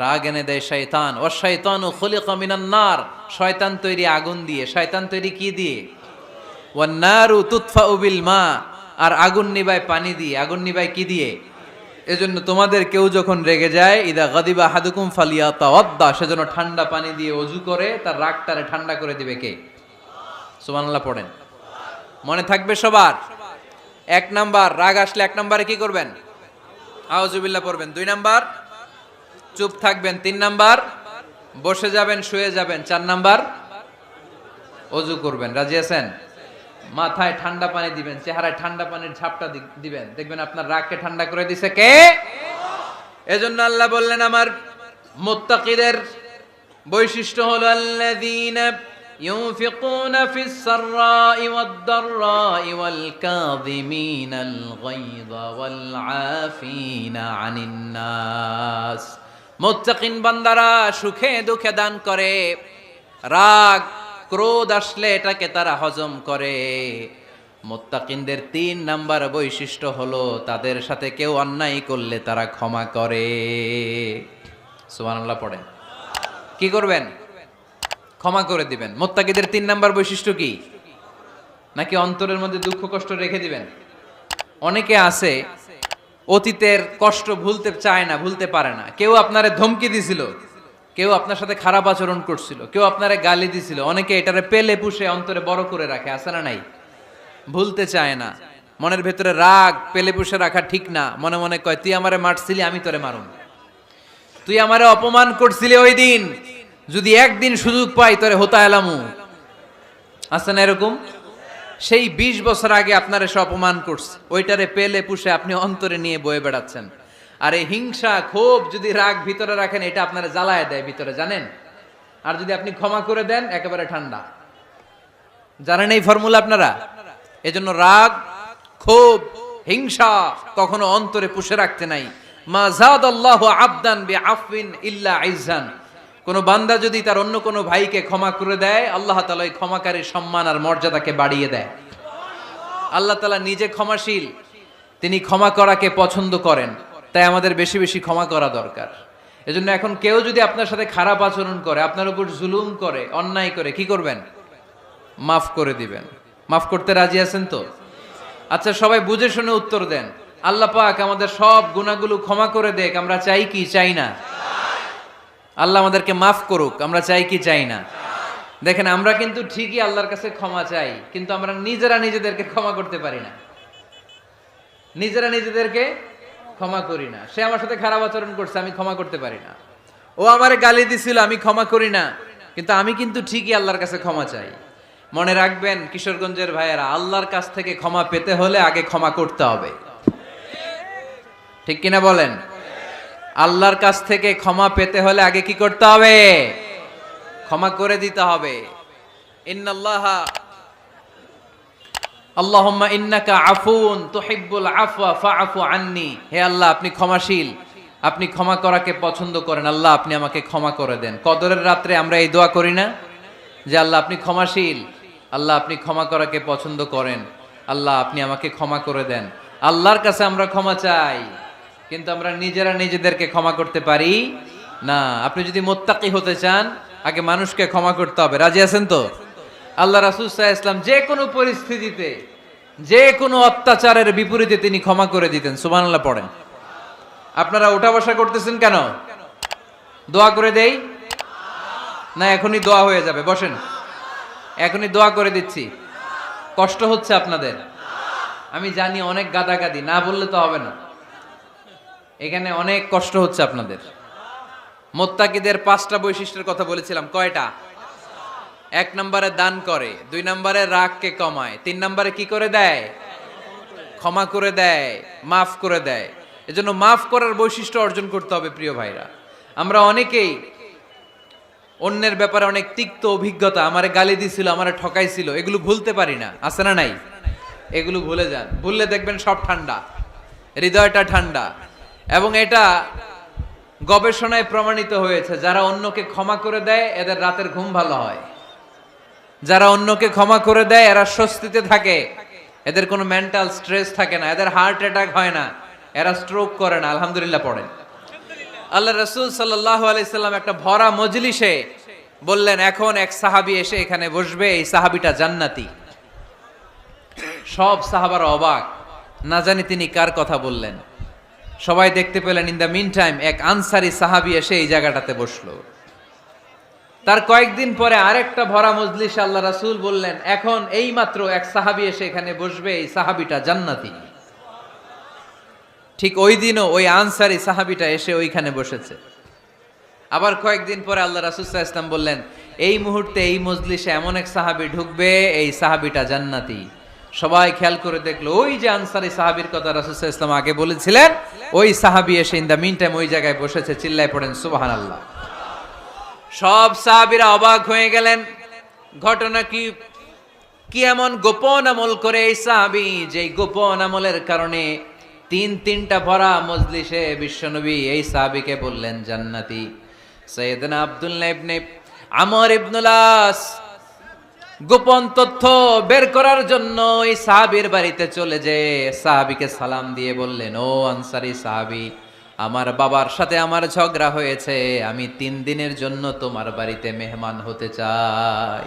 রাগ এনে দেয় শয়তান। ও শয়তানু খুলিকা মিনান নার, শয়তান তৈরি আগুন দিয়ে। শয়তান তৈরি কি দিয়ে? ওয়ান নারু তুতফাউ বিল মা, আর আগুন নিবায় পানি দিয়ে। আগুন নিবায় কি দিয়ে? এজন্য তোমাদের কেউ যখন রেগে যায়, ইদা গাদিবা আহাদুকুম ফালিয়াতাওয়াদ্দা, সেজন্য ঠান্ডা পানি দিয়ে ওযু করে তার রাগটারে ঠান্ডা করে দিবে কে? সুবহানাল্লাহ পড়েন। মনে থাকবে সবার। 1 নাম্বার, রাগ আসলে 1 নাম্বারে কি করবেন? আউযুবিল্লাহ পড়বেন। 2 নাম্বার চুপ থাকবেন। 3 নাম্বার বসে যাবেন, শুয়ে যাবেন। 4 নাম্বার ওযু করবেন। রাজি আছেন? মাথায় ঠান্ডা পানি দিবেন, চেহারায় ঠান্ডা পানির ঝাপটা দিবেন, দেখবেন আপনার রাগকে ঠান্ডা করে দিছে কে? এজন্য আল্লাহ বললেন, আমার মুত্তাকিদের বৈশিষ্ট্য হলো আল্লাযীনা ইউনফিকুনা ফিস সাররাই ওয়াদ দাররাই ওয়াল কাযিমিনাল গায়যা ওয়াল আফিনা আনিন নাস। মুত্তাকিন বান্দারা সুখে দুঃখে দান করে, রাগ ক্রোধ আসলে এটাকে তারা হজম করে। মুত্তাকিনদের 3 নাম্বার বৈশিষ্ট্য হলো, তাদের সাথে কেউ অন্যায় করলে তারা ক্ষমা করে। সুবহানাল্লাহ পড়েন। কি করবেন? ক্ষমা করে দিবেন। মুত্তাকিদের 3 নাম্বার বৈশিষ্ট্য কি? নাকি অন্তরের মধ্যে দুঃখ কষ্ট রেখে দিবেন? অনেকে আছে অতীতের কষ্ট ভুলতে চায় না, ভুলতে পারে না। কেউ আপনারে ধমকি দিছিল, কেউ আপনার সাথে খারাপ আচরণ করছিল, কেউ আপনারে গালি দিছিল, অনেকে এটারে পেলে পুষে অন্তরে বড় করে রাখে, আছে না নাই? ভুলতে চায় না। মনের ভেতরে রাগ পেলে পুষে রাখা ঠিক না। মনে মনে কয়, তুই আমারে মারছিলি, আমি তোরে মারুম। তুই আমারে অপমান করছিলি ওই দিন, যদি একদিন সুযোগ পাই তোরে হতা এলামু। আছে না এরকম? সেই 20 বছর আগে আপনার এসে অপমান করছে, ওইটারে পেলে পুষে আপনি অন্তরে নিয়ে বয়ে বেড়াচ্ছেন। আর এই হিংসা ক্ষোভ যদি রাগ ভিতরে রাখেন, এটা আপনারা জ্বালায় দেয় ভিতরে, জানেন? আর যদি আপনি ক্ষমা করে দেন, একেবারে ঠান্ডা। জানেন এই ফর্মুলা আপনারা? এজন্য রাগ, ক্ষোভ, হিংসা কখনো অন্তরে পুষে রাখতে নাই। মা যাদাল্লাহু আবদান বিআফওয়িন ইল্লা ইজ্জান। কোন বান্দা যদি তার অন্য কোনো ভাইকে ক্ষমা করে দেয়, আল্লাহ তাআলা এই ক্ষমাকারীর সম্মান আর মর্যাদাকে বাড়িয়ে দেয়। আল্লাহ তাআলা নিজে ক্ষমাশীল, তিনি ক্ষমা করাকে পছন্দ করেন। তাই আমাদের বেশি বেশি ক্ষমা করা দরকার। এজন্য এখন কেউ যদি আপনার সাথে খারাপ আচরণ করে, আপনার উপর জুলুম করে, অন্যায় করে, কি করবেন? মাফ করে দিবেন। মাফ করতে রাজি আছেন তো? আচ্ছা, সবাই বুঝে শুনে উত্তর দেন। আল্লাহ পাক আমাদের সব গুনাহগুলো ক্ষমা করে দেখ, আমরা চাই কি চাই না? আল্লাহ আমাদেরকে মাফ করুক, আমরা চাই কি চাই না? দেখেন, আমরা কিন্তু ঠিকই আল্লাহর কাছে ক্ষমা চাই, কিন্তু আমরা নিজেরা নিজেদেরকে ক্ষমা করতে পারি না। নিজেরা নিজেদেরকে ক্ষমা করি না। সে আমার সাথে খারাপ আচরণ করছে, আমি ক্ষমা করতে পারি না। ও আমারে গালি দিছিল, আমি ক্ষমা করি না, কিন্তু আমি কিন্তু ঠিকই আল্লাহর কাছে ক্ষমা চাই। মনে রাখবেন কিশোরগঞ্জের ভাইয়েরা, আল্লাহর কাছ থেকে ক্ষমা পেতে হলে আগে ক্ষমা করতে হবে। ঠিক কিনা বলেন? আল্লাহর কাছ থেকে ক্ষমা পেতে হলে আগে কি করতে হবে? ক্ষমা করে দিতে হবে। ইন্নাল্লাহা আল্লাহুম্মা ইন্নাকা আফুন তুহিব্বুল আফওয়া ফাআফু আন্নি। হে আল্লাহ, আপনি ক্ষমাশীল, আপনি ক্ষমা করাকে পছন্দ করেন। আল্লাহ, আপনি আমাকে ক্ষমা করে দেন। কদরের রাত্রে আমরা এই দোয়া করি না যে আল্লাহ আপনি ক্ষমাশীল, আল্লাহ আপনি ক্ষমা করাকে পছন্দ করেন, আল্লাহ আপনি আমাকে ক্ষমা করে দেন। আল্লাহর কাছে আমরা ক্ষমা চাই, কিন্তু আমরা নিজেরা নিজেদেরকে ক্ষমা করতে পারি না। আপনি যদি মুত্তাকি হতে চান, আগে মানুষকে ক্ষমা করতে হবে। রাজি আছেন তো? আল্লাহ রাসূল সাল্লাল্লাহু আলাইহি ওয়াসাল্লাম যে কোনো পরিস্থিতিতে, যে কোনো অত্যাচারের বিপরীতে তিনি ক্ষমা করে দিতেন। সুবহানাল্লাহ পড়েন। আপনারা উঠা বসা করতেছেন কেন? দোয়া করে দেই না? এখনই দোয়া হয়ে যাবে, বসেন। এখনই দোয়া করে দিচ্ছি। কষ্ট হচ্ছে আপনাদের? আমি জানি অনেক গাদাগাদি, না বললে তো হবে না। এখানে অনেক কষ্ট হচ্ছে আপনাদের। মুত্তাকিদের 5টা বৈশিষ্ট্যের কথা বলেছিলাম, কয়টা? 1 নম্বরে দান করে, 2 নম্বরে রাগকে কমায়, 3 নম্বরে কি করে দেয়? ক্ষমা করে দেয়, মাফ করে দেয়। এজন্য মাফ করার বৈশিষ্ট্য অর্জন করতে হবে প্রিয় ভাইরা। আমরা অনেকেই অন্যের ব্যাপারে অনেক তিক্ত অভিজ্ঞতা, আমারে গালি দিছিল, আমারে ঠকাইছিল, এগুলো ভুলতে পারি না। আছে না নাই? এগুলো ভুলে যান। ভুললে দেখবেন সব ঠান্ডা, হৃদয়টা ঠান্ডা। এবং এটা গবেষণায় প্রমাণিত হয়েছে, যারা অন্যকে ক্ষমা করে দেয় এদের রাতের ঘুম ভালো হয়। যারা অন্যকে ক্ষমা করে দেয় এরা স্বস্তিতে থাকে, এদের কোনো মেন্টাল স্ট্রেস থাকে না, এদের হার্ট অ্যাটাক হয় না, এরা স্ট্রোক করে না। আলহামদুলিল্লাহ পড়েন। আল্লাহ রাসূল সাল্লাল্লাহু আলাইহি সাল্লাম একটা ভরা মজলিসে বললেন, এখন এক সাহাবী এসে এখানে বসবে, এই সাহাবীটা জান্নাতি। সব সাহাবারা অবাক, না জানি তিনি কার কথা বললেন। সবাই দেখতে পেলেন, ইন দ্য মিন টাইম এক আনসারী সাহাবী এসে এই জায়গাটাতে বসলো। তার কয়েকদিন পরে আরেকটা ভরা মজলিসে আল্লাহ রাসূল বললেন, এখন এই মাত্র এক সাহাবী এসে এখানে বসবে, এই সাহাবীটা জান্নাতি। ঠিক ওই দিনও ওই আনসারী সাহাবীটা এসে ওইখানে বসেছে। আবার কয়েকদিন পরে আল্লাহ রাসূল সাল্লাল্লাহু আলাইহি ওয়াসাল্লাম বললেন, এই মুহূর্তে এই মজলিসে এমন এক সাহাবী ঢুকবে, এই সাহাবীটা জান্নাতি। সবাই খেয়াল করে দেখলো, ওই যে আনসারী সাহাবীর কথা রাসূল সাল্লাল্লাহু আলাইহি ওয়াসাল্লাম আগে বলেছিলেন, ওই সাহাবী এসে ইন দ্য মিন টাইম ওই জায়গায় বসেছে। চিল্লায় পড়েন সুবহানাল্লাহ। সব সাহাবীরা অবাক হয়ে গেলেন। ঘটনা কি? কি এমন গোপন আমল করে এই সাহাবী, যে গোপন আমলের কারণে তিনটা ভরা মজলিসে বিশ্বনবী এই সাহাবীকে বললেন জান্নাতি। সাইয়েদনা আব্দুল্লাহ ইবনে আমর ইবনুল আস গোপন তথ্য বের করার জন্য এই সাহাবীর বাড়িতে চলে যেয়ে সাহাবীকে সালাম দিয়ে বললেন, ও আনসারী সাহাবী, আমার বাবার সাথে আমার ঝগড়া হয়েছে, আমি 3 দিনের জন্য তোমার বাড়িতে মেহমান হতে চাই।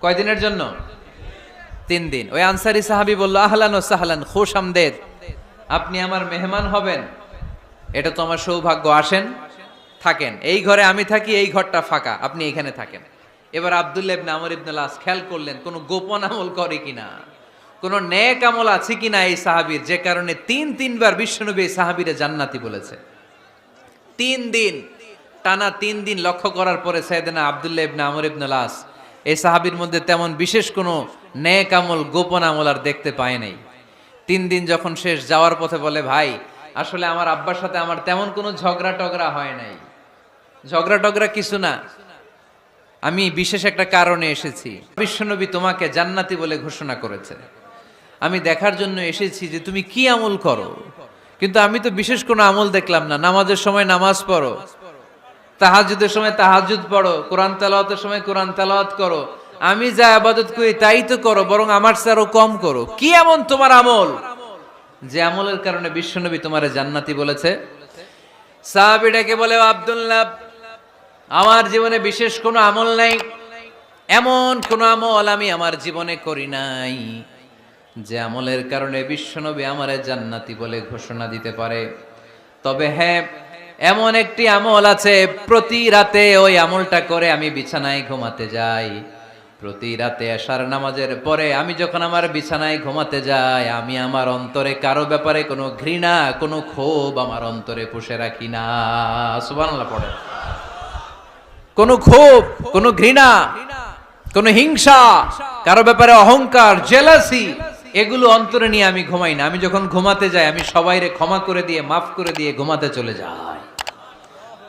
কয়দিনের জন্য? 3 দিন। ওই আনসারী সাহাবী বলল, আহলান ওয়া সাহলান, খুশ আমদেদ, আপনি আমার মেহমান হবেন, এটা তো আমার সৌভাগ্য। আসেন, থাকেন। এই ঘরে আমি থাকি, এই ঘরটা ফাঁকা, আপনি এখানে থাকেন। এবার আব্দুল্লাহ ইবনে আমর ইবনে আল আস খেয়াল করলেন কোনো গোপন আমল করে কিনা, কোনো নেক আমল আছে কিনা এই সাহাবীর, যে কারণে তিনবার বিশ্বনবী এই সাহাবীরে জান্নাতি বলেছে। 3 দিন টানা 3 দিন লক্ষ্য করার পরে সাইয়েদনা আব্দুল্লাহ ইবনে আমর ইবনে আল আস এই সাহাবীর মধ্যে তেমন বিশেষ কোনো নেক আমল, গোপন আমল আর দেখতে পায় নাই। 3 দিন যখন শেষ, যাওয়ার পথে বলে, ভাই আসলে আমার আব্বার সাথে আমার তেমন কোনো ঝগড়া টগড়া হয় নাই, ঝগড়া টগড়া কিছু না, আমি বিশেষ একটা কারণে এসেছি। বিশ্বনবী তোমাকে জান্নাতি বলে ঘোষণা করেছে, আমি দেখার জন্য এসেছি যে তুমি কি আমল করো। কিন্তু আমি তো বিশেষ কোনো আমল দেখলাম না। নামাজের সময় নামাজ পড়ো, তাহাজ্জুদের সময় তাহাজ্জুদ পড়ো, কোরআন তেলাওয়াতের সময় কোরআন তেলাওয়াত করো, আমি যা ইবাদত করি তাই তো করো, বরং আমার চেয়ে আরো কম করো। কি এমন তোমার আমল যে আমলের কারণে বিশ্বনবী তোমারে জান্নাতি বলেছে? সাহাবীটাকে বলে, আব্দুল্লাহ, আমার জীবনে বিশেষ কোনো আমল নাই, এমন কোনো আমল আমি আমার জীবনে করি নাই যে আমলের কারণে বিশ্বনবী আমারে জান্নাতি বলে ঘোষণা দিতে পারে। তবে হ্যাঁ, এমন একটি আমল আছে, প্রতি রাতে ওই আমলটা করে আমি বিছানায় ঘুমাতে যাই। প্রতি রাতে এশার নামাজের পরে আমি যখন আমার বিছানায় ঘুমাতে যাই, আমি আমার অন্তরে কারো ব্যাপারে কোনো ঘৃণা, কোনো ক্ষোভ আমার অন্তরে পুষে রাখি না। সুবহানাল্লাহ পড়ে। কোনো ক্ষোভ, কোনো ঘৃণা, কোনো হিংসা, কারো ব্যাপারে অহংকার, জেলাসি, এগুলো অন্তরে নিয়ে আমি ঘুমাই না। আমি যখন ঘুমাতে যাই, আমি সবাইরে ক্ষমা করে দিয়ে, মাফ করে দিয়ে ঘুমাতে চলে যাই।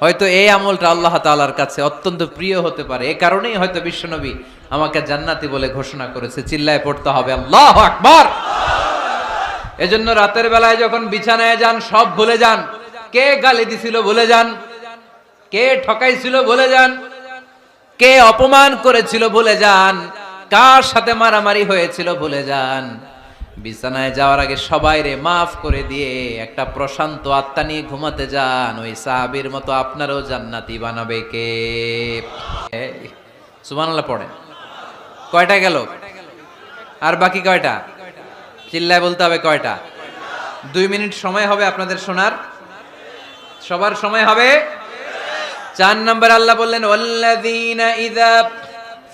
হয়তো এই আমলটা আল্লাহ তাআলার কাছে অত্যন্ত প্রিয় হতে পারে, এই কারণেই হয়তো বিশ্বনবী আমাকে জান্নাতি বলে ঘোষণা করেছে। চিল্লায় পড়তে হবে আল্লাহু আকবার। এজন্য রাতের বেলায় যখন বিছানায় যান, সব ভুলে যান। কে গালি দিছিল ভুলে যান, কে ঠকাইছিল ভুলে যান, কে অপমান করেছিল ভুলে যান, কার সাথে মারামারি হয়েছিল ভুলে যান। বিছানায় যাওয়ার আগে সবাইরে মাফ করে দিয়ে একটা প্রশান্ত আত্মা নিয়ে ঘুমাতে যান। ওই সাহাবীর মতো আপনারও জান্নাতি বানাবে কে? সুবহানাল্লাহ পড়েন। কয়টা গেল? আর বাকি কয়টা? চিল্লায় বলতে হবে কয়টা? 2 মিনিট সময় হবে আপনাদের শোনার। সবার সময় হবে। 4 নম্বর আল্লাহ বললেন, ওয়াল্লাযীনা ইযা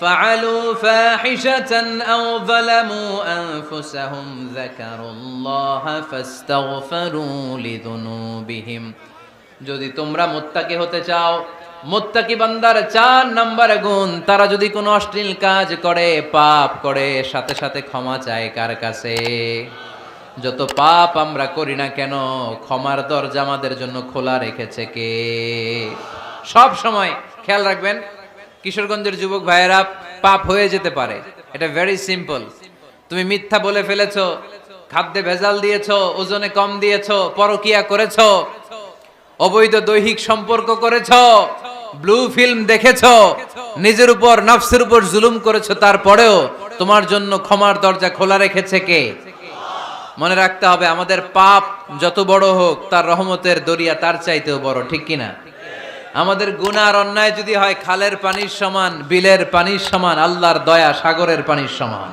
ফাআলু ফাহিশাতান আও যালামু আনফুসাহুম যাকারুল্লাহা ফাস্তাগফিরু লিযুনুবিহিম। যদি তোমরা মুত্তাকি হতে চাও, মুত্তাকি বান্দার 4 নম্বর গুণ, তারা যদি কোনো অশ্লীল কাজ করে, পাপ করে, সাথে সাথে ক্ষমা চায় কার কাছে? যত পাপ আমরা করি না কেন, ক্ষমার দরজা আমাদের জন্য খোলা রেখেছে কে? সব সময় খেয়াল রাখবেন, কিশোরগঞ্জের যুবক ভাইয়েরা, পাপ হয়ে যেতে পারে, এটা ভেরি সিম্পল। তুমি মিথ্যা বলে ফেলেছো, খাদ্যে ভেজাল দিয়েছো, ওজনে কম দিয়েছো, পরকিয়া করেছো, অবৈধ দৈহিক সম্পর্ক করেছো, ব্লু ফিল্ম দেখেছো, নিজের উপর, নফসের উপর জুলুম করেছো, তারপরেও তোমার জন্য ক্ষমার দরজা খোলা রেখেছে কে? মনে রাখতে হবে, আমাদের পাপ যত বড় হোক, তার রহমতের দরিয়া তার চাইতেও বড়, ঠিক কিনা? আমাদের গুনাহ আর অন্যায় যদি হয় খালের পানির সমান, বিলের পানির সমান, আল্লাহর দয়া সাগরের পানির সমান।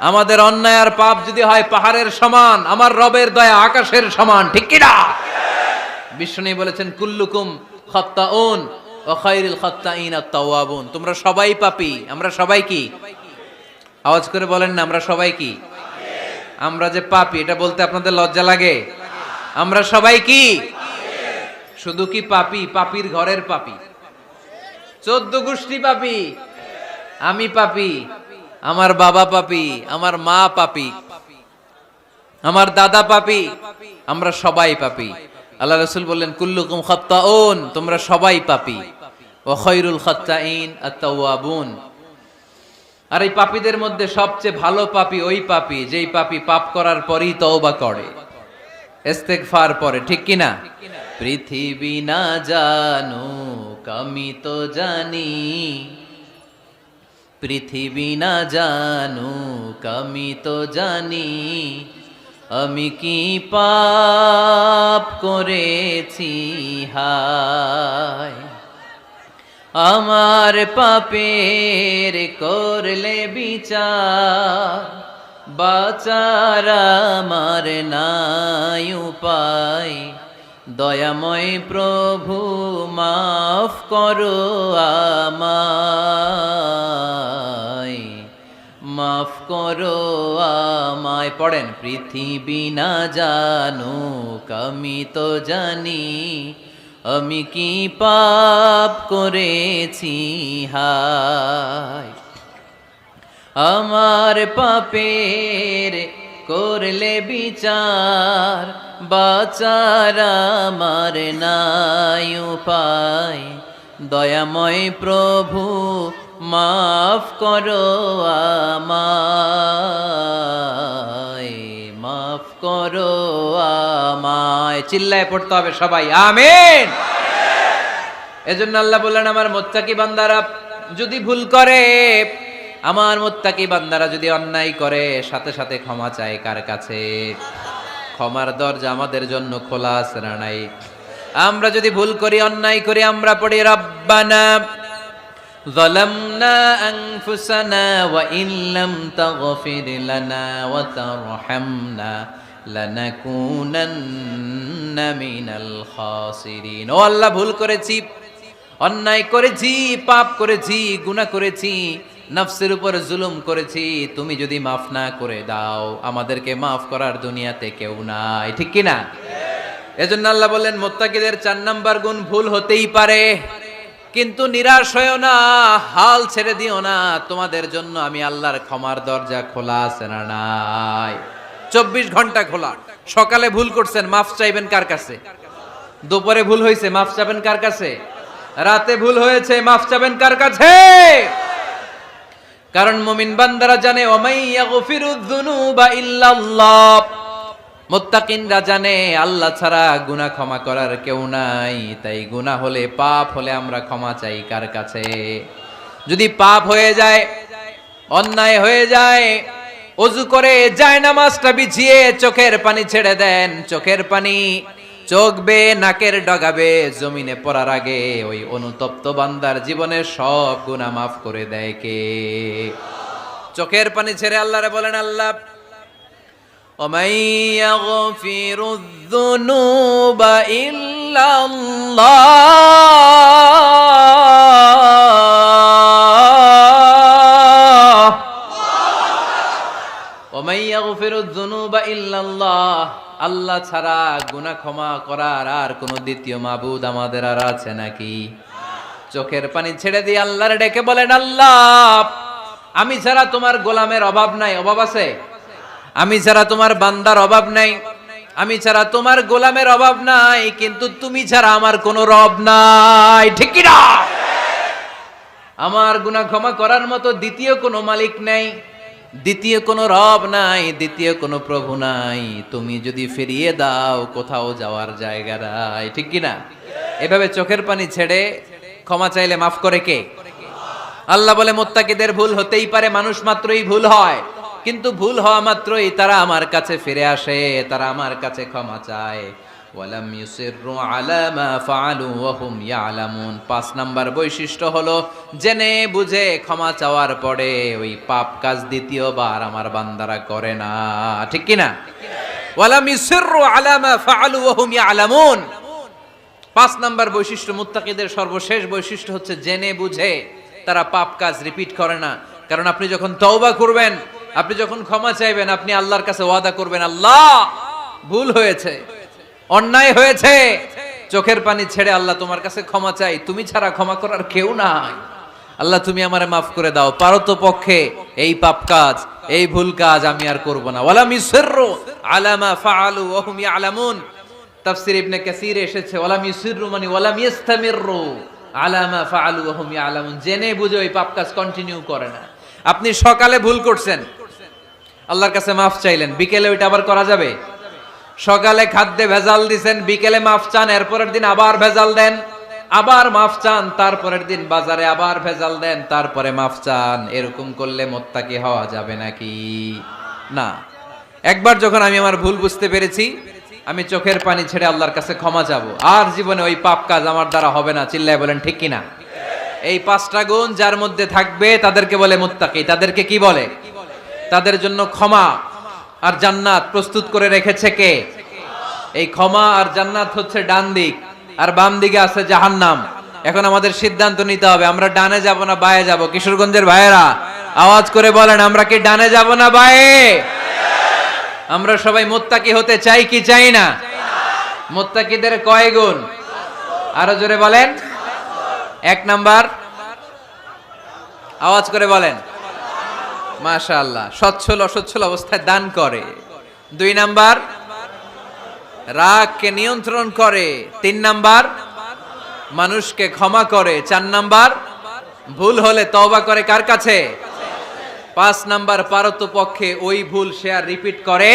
আমাদের অন্যায় আর পাপ যদি হয় পাহাড়ের সমান, আমার রবের দয়া আকাশের সমান, ঠিক কিনা? বিষ্ণু বলেছেন, কুল্লুকুম খাত্তাউন ওয়া খায়রুল খাত্তাইন আত-তাওয়াবুন। তোমরা সবাই পাপী। আমরা সবাই কি? আওয়াজ করে বলেন না, আমরা সবাই কি? আমরা যে পাপী, এটা বলতে আপনাদের লজ্জা লাগে? আমরা সবাই কি? শুধু কি পাপী? পাপীর ঘরের পাপী, 14 গোষ্ঠী পাপী। আমি পাপী, আমার বাবা পাপী, আমার মা পাপী, আমার দাদা পাপী, আমরা সবাই পাপী। আল্লাহ রাসূল বললেন, কুল্লুকুম খাত্তাউন, তোমরা সবাই পাপী, ওয়া খায়রুল খাত্তাইন আত-তাওয়াবুন। আর এই পাপীদের মধ্যে সবচেয়ে ভালো পাপী ওই পাপী যেই পাপী পাপ করার পরই তওবা করে, ইস্তেগফার পড়ে, ঠিক কিনা? পৃথিবী না জানুক আমি তো জানি, পৃথিবী না জানুক আমি তো জানি, আমি কি পাপ করেছি হায়, আমার পাপের করলে বিচার, বাঁচার আমার নাই উপায়, দয়াময় প্রভু মাফ করো আমায়, মাফ করো আমায়। পড়েন, পৃথিবী না জানুক আমি তো জানি, আমি কি পাপ করেছি হায়। আমার পাপের করলে বিচার, বাঁচার আমার নাই উপায়, দয়াময় প্রভু মাফ করো আমায়, মাফ করো আমায়। চিল্লায় পড়তে হবে সবাই, আমিন। এজন্য আল্লাহ বললেন, আমার মুত্তাকি বান্দারা যদি ভুল করে, আমার মুত্তাকি বান্দারা যদি অন্যায় করে, সাথে সাথে ক্ষমা চায় কার কাছে? ক্ষমার দরজা আমাদের জন্য খোলা আছে না নাই? আমরা যদি ভুল করি, অন্যায় করি, আমরা পড়ি রব্বানা যালামনা আনফুসানা ওয়া ইন লাম তাগফির লানা ওয়া তারহামনা লানাকুনান্না মিনাল খাসিরিন। ও আল্লাহ, ভুল করেছি, অন্যায় করেছি, পাপ করেছি, গুনাহ করেছি, নফসের উপর জুলুম করেছি। তুমি যদি মাফ না করে দাও, আমাদেরকে মাফ করার দুনিয়াতে কেউ নাই, ঠিক কি না? এজন্য আল্লাহ বললেন, মুত্তাকিদের 4 নাম্বার গুণ, ভুল হতেই পারে কিন্তু নিরাশ হয়ো না, হাল ছেড়ে দিও না। তোমাদের জন্য আমি আল্লাহর ক্ষমার দরজা খোলা আছে না নাই? 24 ঘন্টা খোলা। সকালে ভুল করছেন, মাফ চাইবেন কার কাছে? দুপুরে ভুল হয়েছে, মাফ চাবেন কার কাছে? রাতে ভুল হয়েছে, মাফ চাবেন কার কাছে? কারণ মুমিন বান্দারা জানে, ওমাই ইয়াগফিরুয যুনুবা ইল্লাল্লাহ। মুত্তাকিনরা জানে আল্লাহ ছাড়া গুনাহ ক্ষমা করার কেউ নাই। তাই গুনাহ হলে, পাপ হলে আমরা ক্ষমা চাই কার কাছে? যদি পাপ হয়ে যায়, অন্যায় হয়ে যায়, ওযু করে জায়নামাজটা বিছিয়ে চোখের পানি ছেড়ে দেন। চোখের পানি চোখ বেয়ে নাকের ডগাবে জমিনে পড়ার আগে ওই অনুতপ্ত বান্দার জীবনের সব গুনাহ মাফ করে দেয় কে? চোখের পানি ছেড়ে আল্লাহরে বলেন, আল্লাহ ওমাই ইয়াগফিরুয যুনুবা ইল্লাল্লাহ, ওমাই ইয়াগফিরুয যুনুবা ইল্লাল্লাহ। আল্লাহ ছাড়া গুনাহ ক্ষমা করার আর কোনো দ্বিতীয় মাবুদ আমাদের আর আছে নাকি? চোখের পানি ছেড়ে দিয়ে আল্লাহরে ডেকে বলেন, আল্লাহ আমি ছাড়া তোমার গোলামের অভাব নাই। অভাব আছে? আমি ছাড়া তোমার বান্দার অভাব নাই, আমি ছাড়া তোমার গোলামের অভাব নাই, কিন্তু তুমি ছাড়া আমার কোনো রব নাই, ঠিক কি না? আমার গুনাহ ক্ষমা করার মতো দ্বিতীয় কোনো মালিক নাই, দ্বিতীয় কোনো রব নাই, দ্বিতীয় কোনো প্রভু নাই। তুমি যদি ফিরিয়ে দাও, কোথাও যাওয়ার জায়গা নাই, ঠিক কি না? এভাবে চোখের পানি ছেড়ে ক্ষমা চাইলে মাফ করে কে? আল্লাহ বলে, মুত্তাকিদের ভুল হতেই পারে, মানুষ মাত্রই ভুল হয়, কিন্তু ভুল হওয়া মাত্রই তারা আমার কাছে ফিরে আসে, তারা আমার কাছে ক্ষমা চায়। ওয়ালাম ইউসিররু আলা মা ফাআলু ওয়া হুম ইয়ালামুন। 5 নাম্বার বৈশিষ্ট্য হলো, জেনে বুঝে ক্ষমা চাওয়ার পরে ওই পাপ কাজ দ্বিতীয়বার আমার বান্দারা করে না, ঠিক কি না? ওয়ালাম ইউসিররু আলা মা ফাআলু ওয়া হুম ইয়ালামুন। 5 নাম্বার বৈশিষ্ট্য, মুত্তাকিদের সর্বশেষ বৈশিষ্ট্য হচ্ছে জেনে বুঝে তারা পাপ কাজ রিপিট করে না। কারণ আপনি যখন তওবা করবেন, আপনি যখন ক্ষমা চাইবেন, আপনি আল্লাহর কাছে ওয়াদা করবেন, আল্লাহ ভুল হয়েছে, অন্যায় হয়েছে, চোখের পানি ছেড়ে আল্লাহ তোমার কাছে ক্ষমা চাই, তুমি ছাড়া ক্ষমা করার কেউ নাই। আল্লাহ তুমি আমারে মাফ করে দাও, পারতো পক্ষে এই পাপ কাজ, এই ভুল কাজ আমি আর করব না। ওয়ালাম ইউসিররু আলা মা ফাআলু ওয়া হুম ইয়ালামুন। তাফসীর ইবনে কাসীরে এসেছে, ওয়ালাম ইউসিররু মানে ওয়ালাম ইস্তামিররু আলা মা ফাআলু ওয়া হুম ইয়ালামুন। জেনে বুঝে ওই পাপ কাজ কন্টিনিউ করে না। আপনি সকালে ভুল করছেন, আল্লাহর কাছে মাফ চাইলেন, বিকেলে ওইটা আবার করা যাবে? সকালে খাদ্যে ভেজাল দিছেন, বিকেলে মাফ চান, এরপরের দিন আবার ভেজাল দেন, আবার মাফ চান, তারপরের দিন বাজারে আবার ভেজাল দেন, তারপরে মাফ চান। এরকম করলে মুত্তাকি হওয়া যাবে নাকি? না। একবার যখন আমি আমার ভুল বুঝতে পেরেছি, আমি চোখের পানি ছেড়ে আল্লাহর কাছে ক্ষমা চাবো, আর জীবনে ওই পাপ কাজ আমার দ্বারা হবে না। চিল্লায় বলেন ঠিক কিনা? এই 5টা গুণ যার মধ্যে থাকবে তাদেরকে বলে মুত্তাকি। তাদেরকে কি বলে? তাদের জন্য ক্ষমা আর জান্নাত প্রস্তুত করে রেখেছে কে? এই ক্ষমা আর জান্নাত হচ্ছে ডান দিক, আর বাম দিকে আছে জাহান্নাম। এখন আমাদের সিদ্ধান্ত নিতে হবে, আমরা ডানে যাব না বায়ে যাব। কিশোরগঞ্জের ভাইয়েরা আওয়াজ করে বলেন, আমরা কি ডানে যাব না বায়ে? আমরা সবাই মুত্তাকি হতে চাই কি চাই না? মুত্তাকিদের কয় গুণ? আরো জোরে বলেন। 1 নাম্বার, আওয়াজ করে বলেন। মাশাআল্লাহ, সচ্ছল অসচ্ছল অবস্থায় দান করে। 2 নাম্বার, রাগকে নিয়ন্ত্রণ করে। 3 নাম্বার, মানুষকে ক্ষমা করে। 4 নাম্বার, ভুল হলে তওবা করে কার কাছে? 5 নাম্বার, পারতপক্ষে ওই ভুল সে আর রিপিট করে